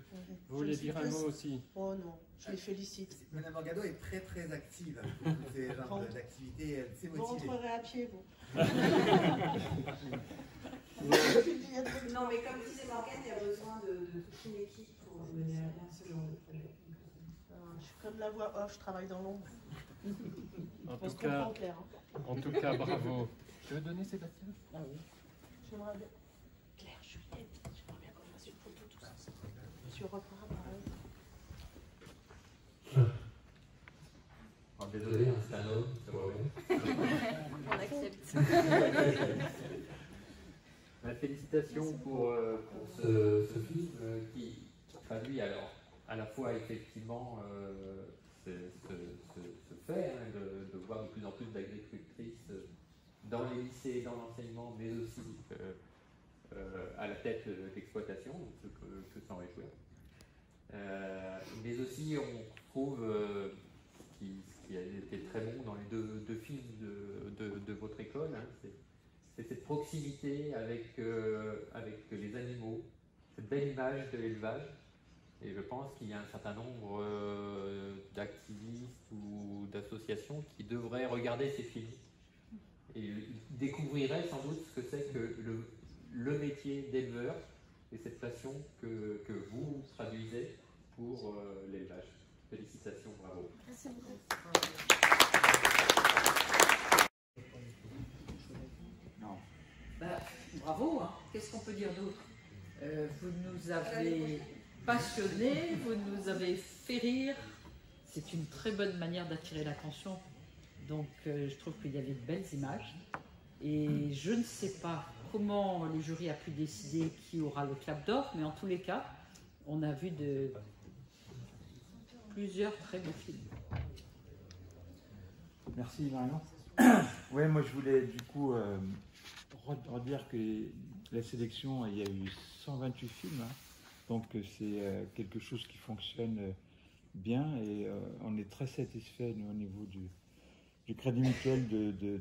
vous voulez dire un mot aussi? Oh non, je les félicite. Madame Morgado est très très active. C'est genre d'activité, elle s'est motivée. Vous rentrerez à pied, vous. Non, mais comme disait Morgane, il y a besoin de toute une équipe pour mener à bien ce genre de projet. Je suis comme la voix off, je travaille dans l'ombre. En tout cas, bravo. Tu veux donner Sébastien? Ah oui. J'aimerais bien. Claire, Juliette, j'aimerais bien qu'on fasse une photo tous ensemble. Monsieur Rocard, pareil. Désolé, c'est un homme, ça va bien. On accepte. Félicitations pour ce film qui traduit alors à la fois effectivement ce fait de voir de plus en plus d'agricultrices dans les lycées, dans l'enseignement, mais aussi à la tête d'exploitation, ce que s'en réjouir. Mais aussi on trouve ce qui a été très bon dans les deux films de votre école, hein, c'est cette proximité avec les animaux, cette belle image de l'élevage. Et je pense qu'il y a un certain nombre d'activistes ou d'associations qui devraient regarder ces films et découvriraient sans doute ce que c'est que le métier d'éleveur et cette passion que vous traduisez pour l'élevage. Félicitations, bravo. Merci beaucoup. Bah, bravo, hein. Qu'est-ce qu'on peut dire d'autre? Vous nous avez passionnés, vous nous avez fait rire. C'est une très bonne manière d'attirer l'attention. Donc je trouve qu'il y avait de belles images. Et je ne sais pas comment le jury a pu décider qui aura le clap d'or, mais en tous les cas, on a vu plusieurs très beaux films. Merci Marion. Oui, moi je voulais du coup redire que la sélection, il y a eu 128 films, hein, donc c'est quelque chose qui fonctionne bien et on est très satisfait nous, au niveau du Crédit Mutuel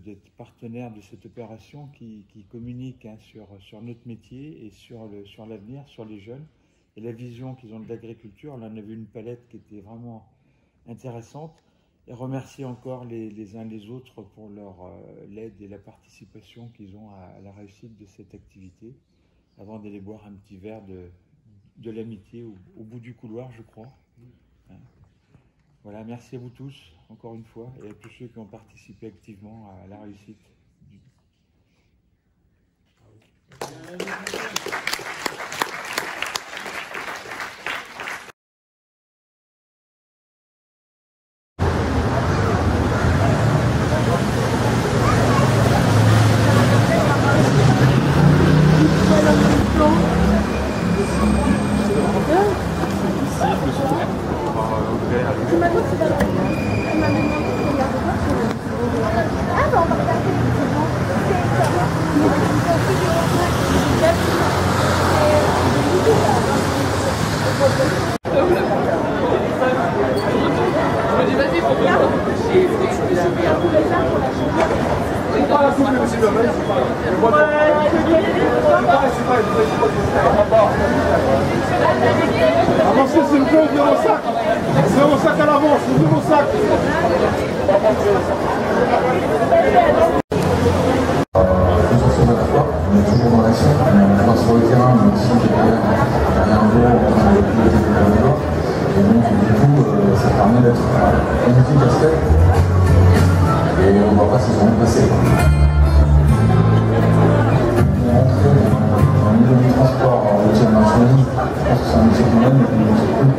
d'être partenaire de cette opération qui communique hein, sur notre métier et sur l'avenir, sur les jeunes et la vision qu'ils ont de l'agriculture. Là on a vu une palette qui était vraiment intéressante. Et remercier encore les uns les autres pour leur l'aide et la participation qu'ils ont à la réussite de cette activité, avant d'aller boire un petit verre de l'amitié au bout du couloir, je crois. Hein. Voilà, merci à vous tous, encore une fois, et à tous ceux qui ont participé activement à la réussite. Avancez s'il vous plaît, 0 sac. 0 sac à l'avance, 0 sac. On est toujours dans l'action, on sur le terrain, mais aussi derrière un jour, on a piloté des caméras. Et donc, du coup, ça permet d'être un outil casse-tête. Et on ne va pas se passer. On est rentré dans le milieu du transport routier national. Je pense que c'est un métier qu'on aime, mais c'est cool.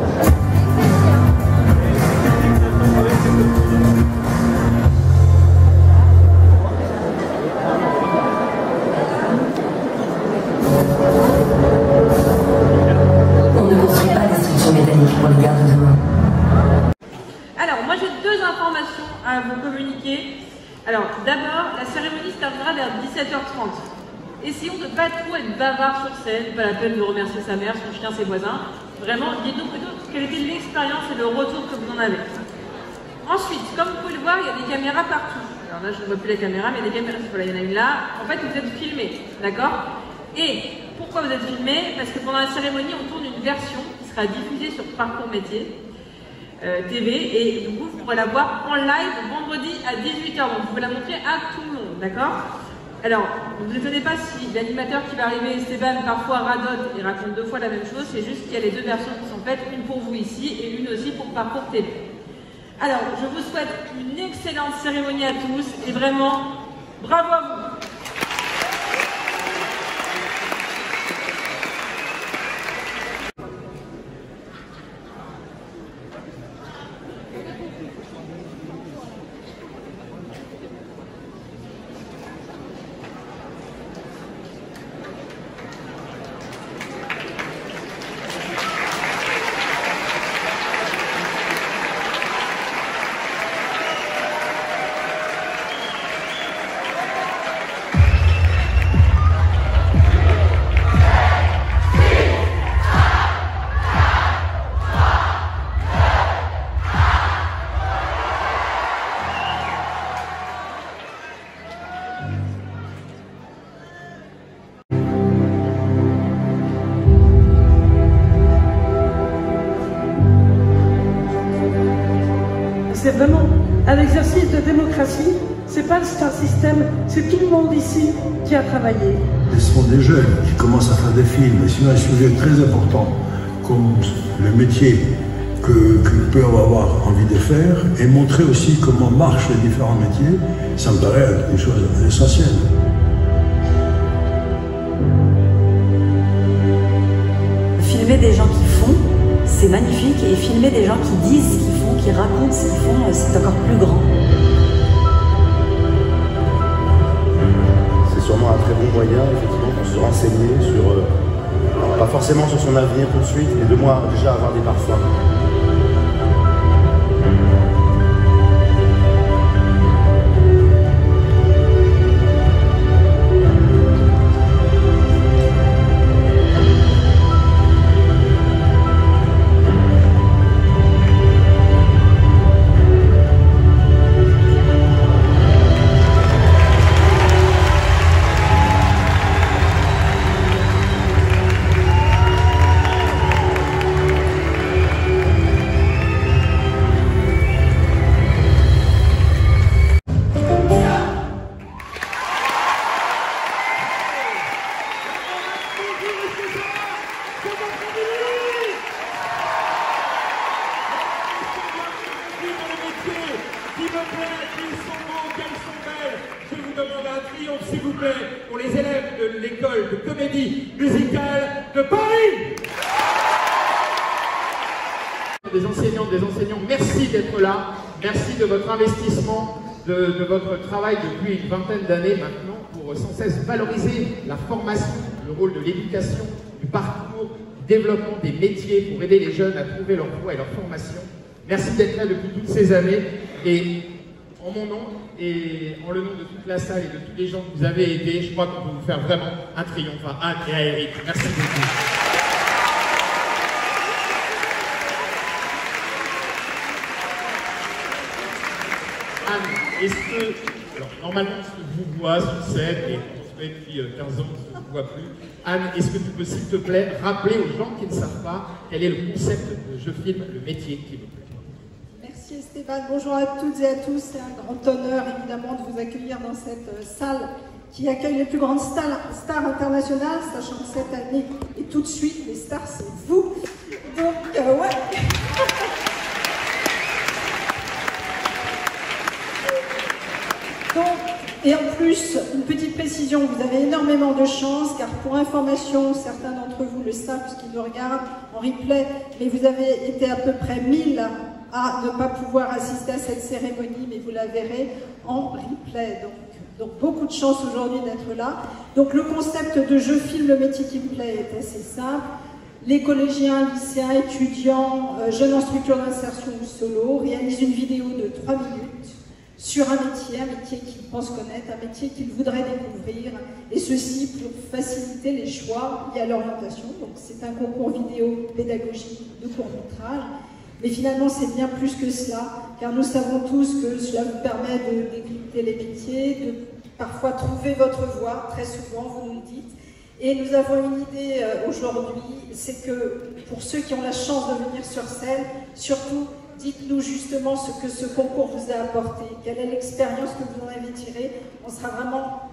Pour les gardes de demain. Alors, moi j'ai deux informations à vous communiquer. Alors, d'abord, la cérémonie se terminera vers 17h30. Essayons de ne pas trop être bavard sur scène, pas la peine de remercier sa mère, son chien, ses voisins. Vraiment, dites-nous plutôt quelle était l'expérience et le retour que vous en avez. Ensuite, comme vous pouvez le voir, il y a des caméras partout. Alors là, je ne vois plus la caméra, mais il y a des caméras, voilà, il y en a une là. En fait, vous êtes filmés, d'accord? Et pourquoi vous êtes filmés? Parce que pendant la cérémonie, on tourne une version qui sera diffusée sur Parcours Métier TV, et du coup, vous pourrez la voir en live vendredi à 18h. Donc, vous pouvez la montrer à tout le monde, d'accord? Alors, ne vous étonnez pas si l'animateur qui va arriver, Esteban, parfois radote et raconte deux fois la même chose. C'est juste qu'il y a les deux versions qui sont faites, une pour vous ici et une aussi pour Parcours TV. Alors, je vous souhaite une excellente cérémonie à tous et vraiment, bravo à vous! C'est vraiment un exercice de démocratie C'est pas un système, c'est tout le monde ici qui a travaillé. Ce sont des jeunes qui commencent à faire des films, et sur un sujet très important, comme le métier qu'ils peuvent avoir envie de faire, et montrer aussi comment marchent les différents métiers, ça me paraît une chose essentielle. Filmer des gens qui font, c'est magnifique, et filmer des gens qui disent ce qu'ils font, qui racontent ce qu'ils font, c'est encore plus grand. C'est sûrement un très bon moyen, effectivement, pour se renseigner sur, pas forcément sur son avenir tout de suite, mais de moins déjà avoir des parfums. S'il vous plaît, pour les élèves de l'école de comédie musicale de Paris. Des enseignantes, des enseignants, merci d'être là. Merci de votre investissement, de votre travail depuis une vingtaine d'années maintenant pour sans cesse valoriser la formation, le rôle de l'éducation, du parcours, du développement des métiers pour aider les jeunes à trouver leur voie et leur formation. Merci d'être là depuis toutes ces années et en mon nom et en le nom de toute la salle et de tous les gens que vous avez aidés, je crois qu'on peut vous faire vraiment un triomphe à Anne et à Eric. Merci beaucoup. Anne, est-ce que... Alors, normalement, on se vous voit sur scène et on se fait depuis 15 ans, on ne se voit plus. Anne, est-ce que tu peux, s'il te plaît, rappeler aux gens qui ne savent pas quel est le concept de Je filme le métier qui vous plaît? Merci Esteban, bonjour à toutes et à tous. C'est un grand honneur évidemment de vous accueillir dans cette salle qui accueille les plus grandes stars internationales, sachant que cette année et tout de suite, les stars c'est vous. Donc ouais. Donc, et en plus, une petite précision, vous avez énormément de chance, car pour information, certains d'entre vous le savent puisqu'ils nous regardent en replay, mais vous avez été à peu près 1000 à ne pas pouvoir assister à cette cérémonie, mais vous la verrez en replay. Donc beaucoup de chance aujourd'hui d'être là. Donc le concept de Je filme le métier qui me plaît est assez simple. Les collégiens, lycéens, étudiants, jeunes en structure d'insertion ou solo réalisent une vidéo de 3 minutes sur un métier qu'ils pensent connaître, un métier qu'ils voudraient découvrir, et ceci pour faciliter les choix liés à l'orientation. Donc c'est un concours vidéo pédagogique de court-métrage. Mais finalement, c'est bien plus que cela, car nous savons tous que cela vous permet de décrypter les métiers, de parfois trouver votre voie, très souvent, vous nous le dites. Et nous avons une idée aujourd'hui, c'est que pour ceux qui ont la chance de venir sur scène, surtout, dites-nous justement ce que ce concours vous a apporté, quelle est l'expérience que vous en avez tirée. On sera vraiment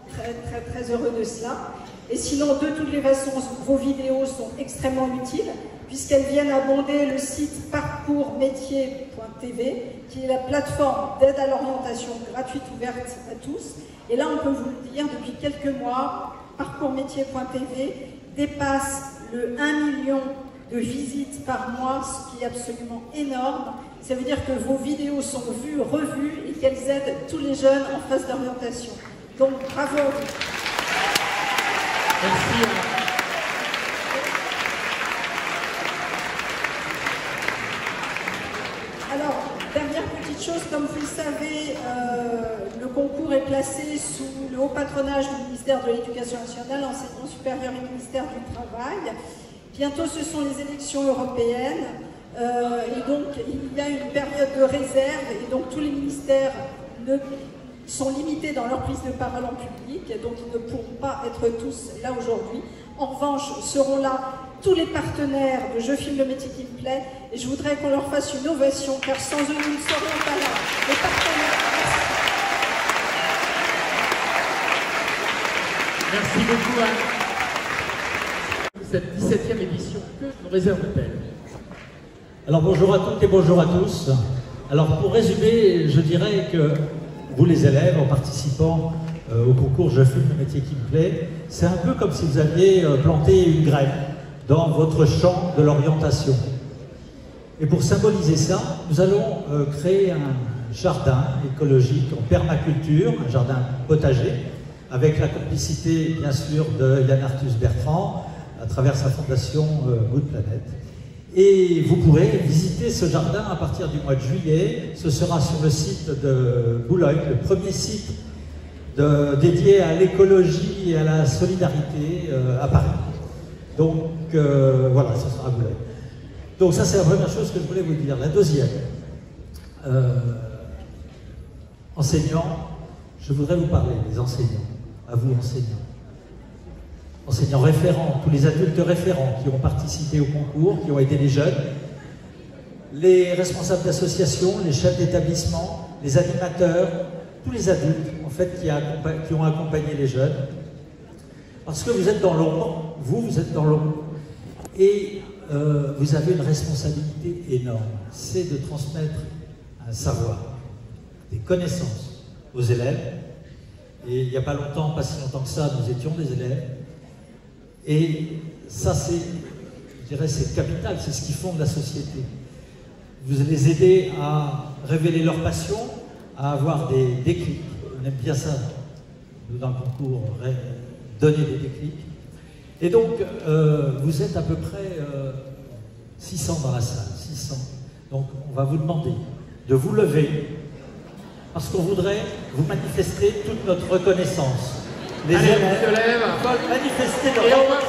très heureux de cela. Et sinon, de toutes les façons, vos vidéos sont extrêmement utiles, puisqu'elles viennent abonder le site parcoursmétier.tv, qui est la plateforme d'aide à l'orientation gratuite ouverte à tous. Et là, on peut vous le dire, depuis quelques mois, parcoursmétier.tv dépasse le 1 million de visites par mois, ce qui est absolument énorme. Ça veut dire que vos vidéos sont vues, revues, et qu'elles aident tous les jeunes en phase d'orientation. Donc, bravo à vous. Merci. Alors, dernière petite chose, comme vous le savez, le concours est placé sous le haut patronage du ministère de l'Éducation nationale, Enseignement supérieur et ministère du Travail. Bientôt, ce sont les élections européennes, et donc il y a une période de réserve, et donc tous les ministères sont limités dans leur prise de parole en public, donc ils ne pourront pas être tous là aujourd'hui. En revanche, seront là tous les partenaires de Je filme le métier qui me plaît, et je voudrais qu'on leur fasse une ovation, car sans eux, nous ne serions pas là. Les partenaires, merci. Merci beaucoup à cette 17e édition. Que nous réserve-t-elle? Alors bonjour à toutes et bonjour à tous. Alors pour résumer, je dirais que vous les élèves, en participant au concours Je filme le métier qui me plaît, c'est un peu comme si vous aviez planté une graine dans votre champ de l'orientation. Et pour symboliser ça, nous allons créer un jardin écologique en permaculture, un jardin potager, avec la complicité bien sûr de Yann Arthus Bertrand, à travers sa fondation Good Planet. Et vous pourrez visiter ce jardin à partir du mois de juillet. Ce sera sur le site de Boulogne, le premier site dédié à l'écologie et à la solidarité à Paris. Donc voilà, ce sera à Boulogne. Donc ça c'est la première chose que je voulais vous dire. La deuxième, enseignants, je voudrais vous parler des enseignants, à vous enseignants. Enseignants référents, tous les adultes référents qui ont participé au concours, qui ont aidé les jeunes, les responsables d'associations, les chefs d'établissement, les animateurs, tous les adultes en fait qui ont accompagné les jeunes. Parce que vous êtes dans l'ombre, vous êtes dans l'ombre, et vous avez une responsabilité énorme, c'est de transmettre un savoir, des connaissances aux élèves. Et il n'y a pas longtemps, pas si longtemps que ça, nous étions des élèves. Et ça, c'est, je dirais, c'est capital, c'est ce qui fonde la société. Vous les aider à révéler leur passion, à avoir des déclics. On aime bien ça, nous, dans le concours, donner des déclics. Et donc, vous êtes à peu près 600 dans la salle, 600. Donc, on va vous demander de vous lever, parce qu'on voudrait vous manifester toute notre reconnaissance. Les élèves veulent manifester leur reconnaissance.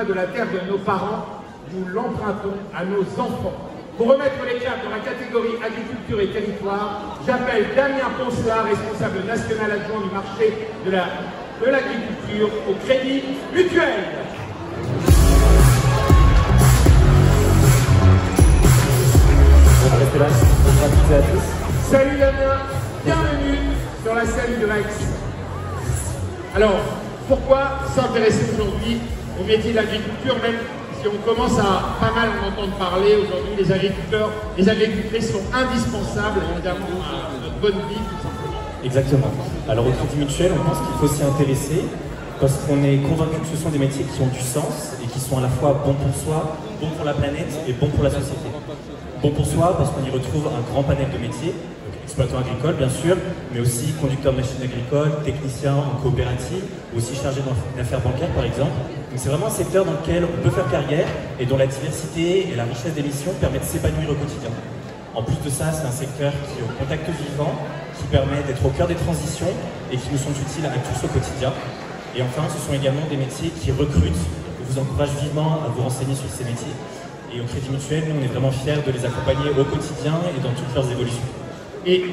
De la terre de nos parents, nous l'empruntons à nos enfants. Pour remettre les cartes dans la catégorie agriculture et territoire, j'appelle Damien Poncelat, responsable national adjoint du marché de l'agriculture au Crédit Mutuel. Salut Damien, bienvenue sur la scène de Rex. Alors, pourquoi s'intéresser aujourd'hui au métier de l'agriculture, même si on commence à pas mal en entendre parler aujourd'hui, les agriculteurs, les agricultrices sont indispensables évidemment à notre bonne vie tout simplement. Exactement. Alors au Crédit Mutuel, on pense qu'il faut s'y intéresser parce qu'on est convaincu que ce sont des métiers qui ont du sens et qui sont à la fois bons pour soi, bons pour la planète et bons pour la société. Bon pour soi parce qu'on y retrouve un grand panel de métiers, donc exploitant agricole bien sûr, mais aussi conducteur de machines agricoles, technicien en coopérative, ou aussi chargé d'une affaire bancaire par exemple. Donc c'est vraiment un secteur dans lequel on peut faire carrière et dont la diversité et la richesse des missions permettent de s'épanouir au quotidien. En plus de ça, c'est un secteur qui est au contact vivant, qui permet d'être au cœur des transitions et qui nous sont utiles à tous au quotidien. Et enfin, ce sont également des métiers qui recrutent. Je vous encourage vivement à vous renseigner sur ces métiers. Et au Crédit Mutuel, nous, on est vraiment fiers de les accompagner au quotidien et dans toutes leurs évolutions. Et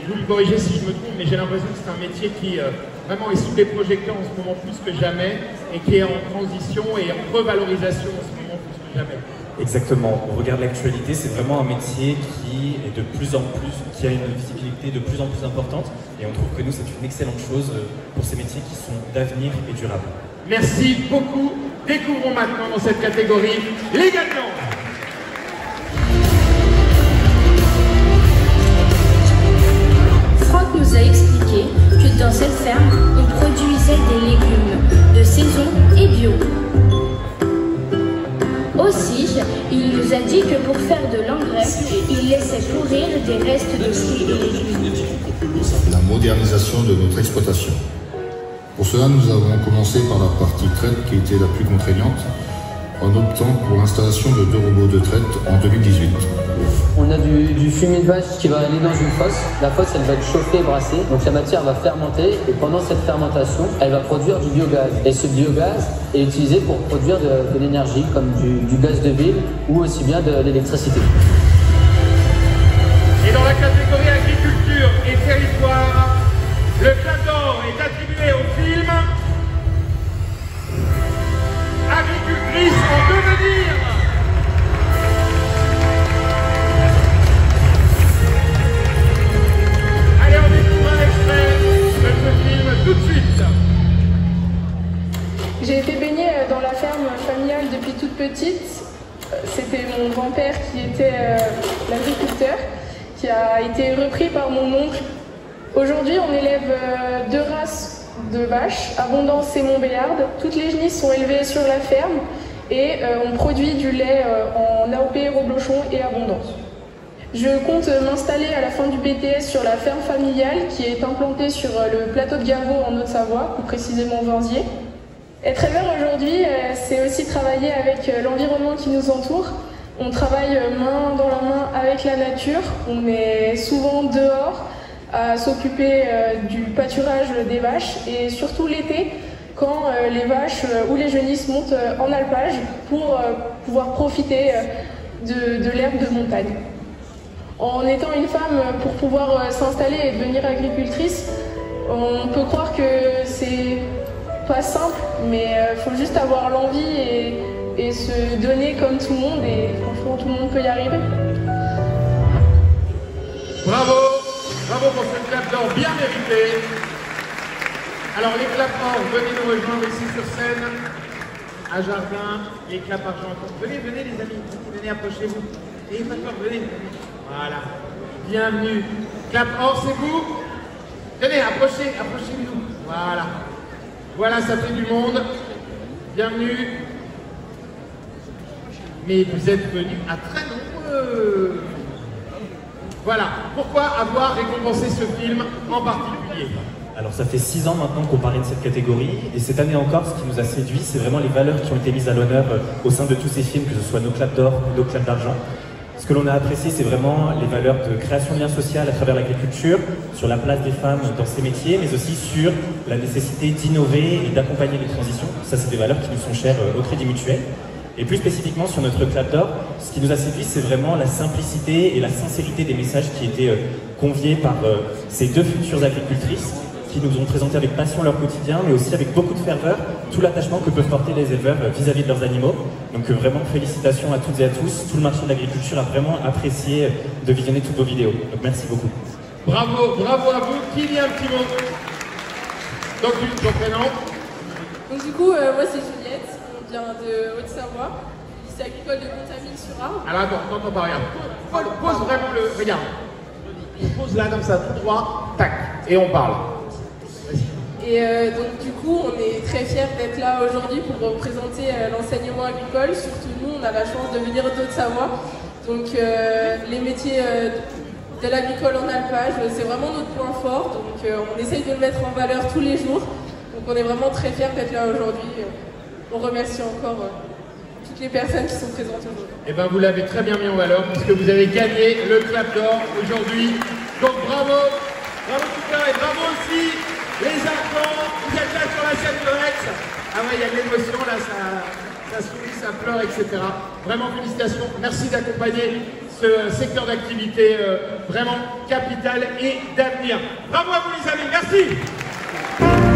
vous me corrigez si je me trompe, mais j'ai l'impression que c'est un métier qui vraiment est sous les projecteurs en ce moment plus que jamais et qui est en transition et en revalorisation en ce moment plus que jamais. Exactement. On regarde l'actualité, c'est vraiment un métier qui est de plus en plus, qui a une visibilité de plus en plus importante. Et on trouve que nous, c'est une excellente chose pour ces métiers qui sont d'avenir et durables. Merci beaucoup. Découvrons maintenant dans cette catégorie les gagnants. Franck nous a expliqué que dans cette ferme, on produisait des légumes de saison et bio. Aussi, il nous a dit que pour faire de l'engrais, il laissait pourrir des restes de fruits et légumes. La modernisation de notre exploitation. Pour cela, nous avons commencé par la partie traite qui était la plus contraignante, en optant pour l'installation de 2 robots de traite en 2018. On a du fumier de vache qui va aller dans une fosse. La fosse, elle va être chauffée et brassée. Donc la matière va fermenter et pendant cette fermentation, elle va produire du biogaz. Et ce biogaz est utilisé pour produire de l'énergie comme du gaz de ville ou aussi bien de l'électricité. Et dans la catégorie agriculture et territoire, le Clap d'Or est attribué au film Agricultrice en devenir. Allez, on découvre un extrait de ce film tout de suite. J'ai été baignée dans la ferme familiale depuis toute petite. C'était mon grand-père qui était l'agriculteur, qui a été repris par mon oncle. Aujourd'hui, on élève 2 races de vaches, Abondance et Montbéliarde. Toutes les genisses sont élevées sur la ferme et on produit du lait en AOP, Roblochon et Abondance. Je compte m'installer à la fin du BTS sur la ferme familiale qui est implantée sur le plateau de Gaveau en Haute-Savoie, plus précisément Vinziers. Être éleveur aujourd'hui, c'est aussi travailler avec l'environnement qui nous entoure. On travaille main dans la main avec la nature, on est souvent dehors à s'occuper du pâturage des vaches et surtout l'été quand les vaches ou les genisses montent en alpage pour pouvoir profiter de l'herbe de montagne. En étant une femme, pour pouvoir s'installer et devenir agricultrice, on peut croire que c'est pas simple, mais il faut juste avoir l'envie et se donner comme tout le monde, et franchement tout le monde peut y arriver. Bravo! Bravo pour ce Clap d'Or bien mérité. Alors les Clap Or, venez nous rejoindre ici sur scène, à Jardin, les Clap Argent. Venez les amis, venez, approchez-vous. Et pas peur, venez. Voilà, bienvenue. Clap Or, c'est vous? Tenez, approchez-vous. Voilà. Voilà, ça fait du monde. Bienvenue. Mais vous êtes venus à très nombreux. Voilà, pourquoi avoir récompensé ce film en particulier? Alors ça fait 6 ans maintenant qu'on parlait de cette catégorie, et cette année encore, ce qui nous a séduit, c'est vraiment les valeurs qui ont été mises à l'honneur au sein de tous ces films, que ce soit nos Claps d'Or ou nos Claps d'Argent. Ce que l'on a apprécié, c'est vraiment les valeurs de création de liens sociaux à travers l'agriculture, sur la place des femmes dans ces métiers, mais aussi sur la nécessité d'innover et d'accompagner les transitions. Ça, c'est des valeurs qui nous sont chères au Crédit Mutuel. Et plus spécifiquement sur notre Clap d'Or, ce qui nous a séduit, c'est vraiment la simplicité et la sincérité des messages qui étaient conviés par ces 2 futures agricultrices qui nous ont présenté avec passion leur quotidien, mais aussi avec beaucoup de ferveur tout l'attachement que peuvent porter les éleveurs vis-à-vis de leurs animaux. Donc vraiment félicitations à toutes et à tous. Tout le marché de l'agriculture a vraiment apprécié de visionner toutes vos vidéos. Donc merci beaucoup. Bravo, bravo à vous. Qui dit un petit mot? Donc ton prénom? Donc du coup, moi c'est Juliette. De Haute-Savoie, lycée agricole de Contamine-sur-Arve. Alors attends, t'entends pas rien. Pose vraiment le... Regarde. Pose là comme ça, tout droit, tac, et on parle. Et donc du coup, on est très fiers d'être là aujourd'hui pour représenter l'enseignement agricole. Surtout nous, on a la chance de venir d'Haute-Savoie. Donc les métiers de l'amicole en alpage. C'est vraiment notre point fort, donc on essaye de le mettre en valeur tous les jours. Donc on est vraiment très fiers d'être là aujourd'hui. On remercie encore toutes les personnes qui sont présentes aujourd'hui. Et bien vous l'avez très bien mis en valeur puisque vous avez gagné le Clap d'Or aujourd'hui. Donc bravo, bravo Peter et bravo aussi les enfants. Vous êtes là sur la scène de Rex. Ah ouais, il y a de l'émotion là, ça sourit, ça pleure, etc. Vraiment félicitations. Merci d'accompagner ce secteur d'activité vraiment capital et d'avenir. Bravo à vous les amis, merci.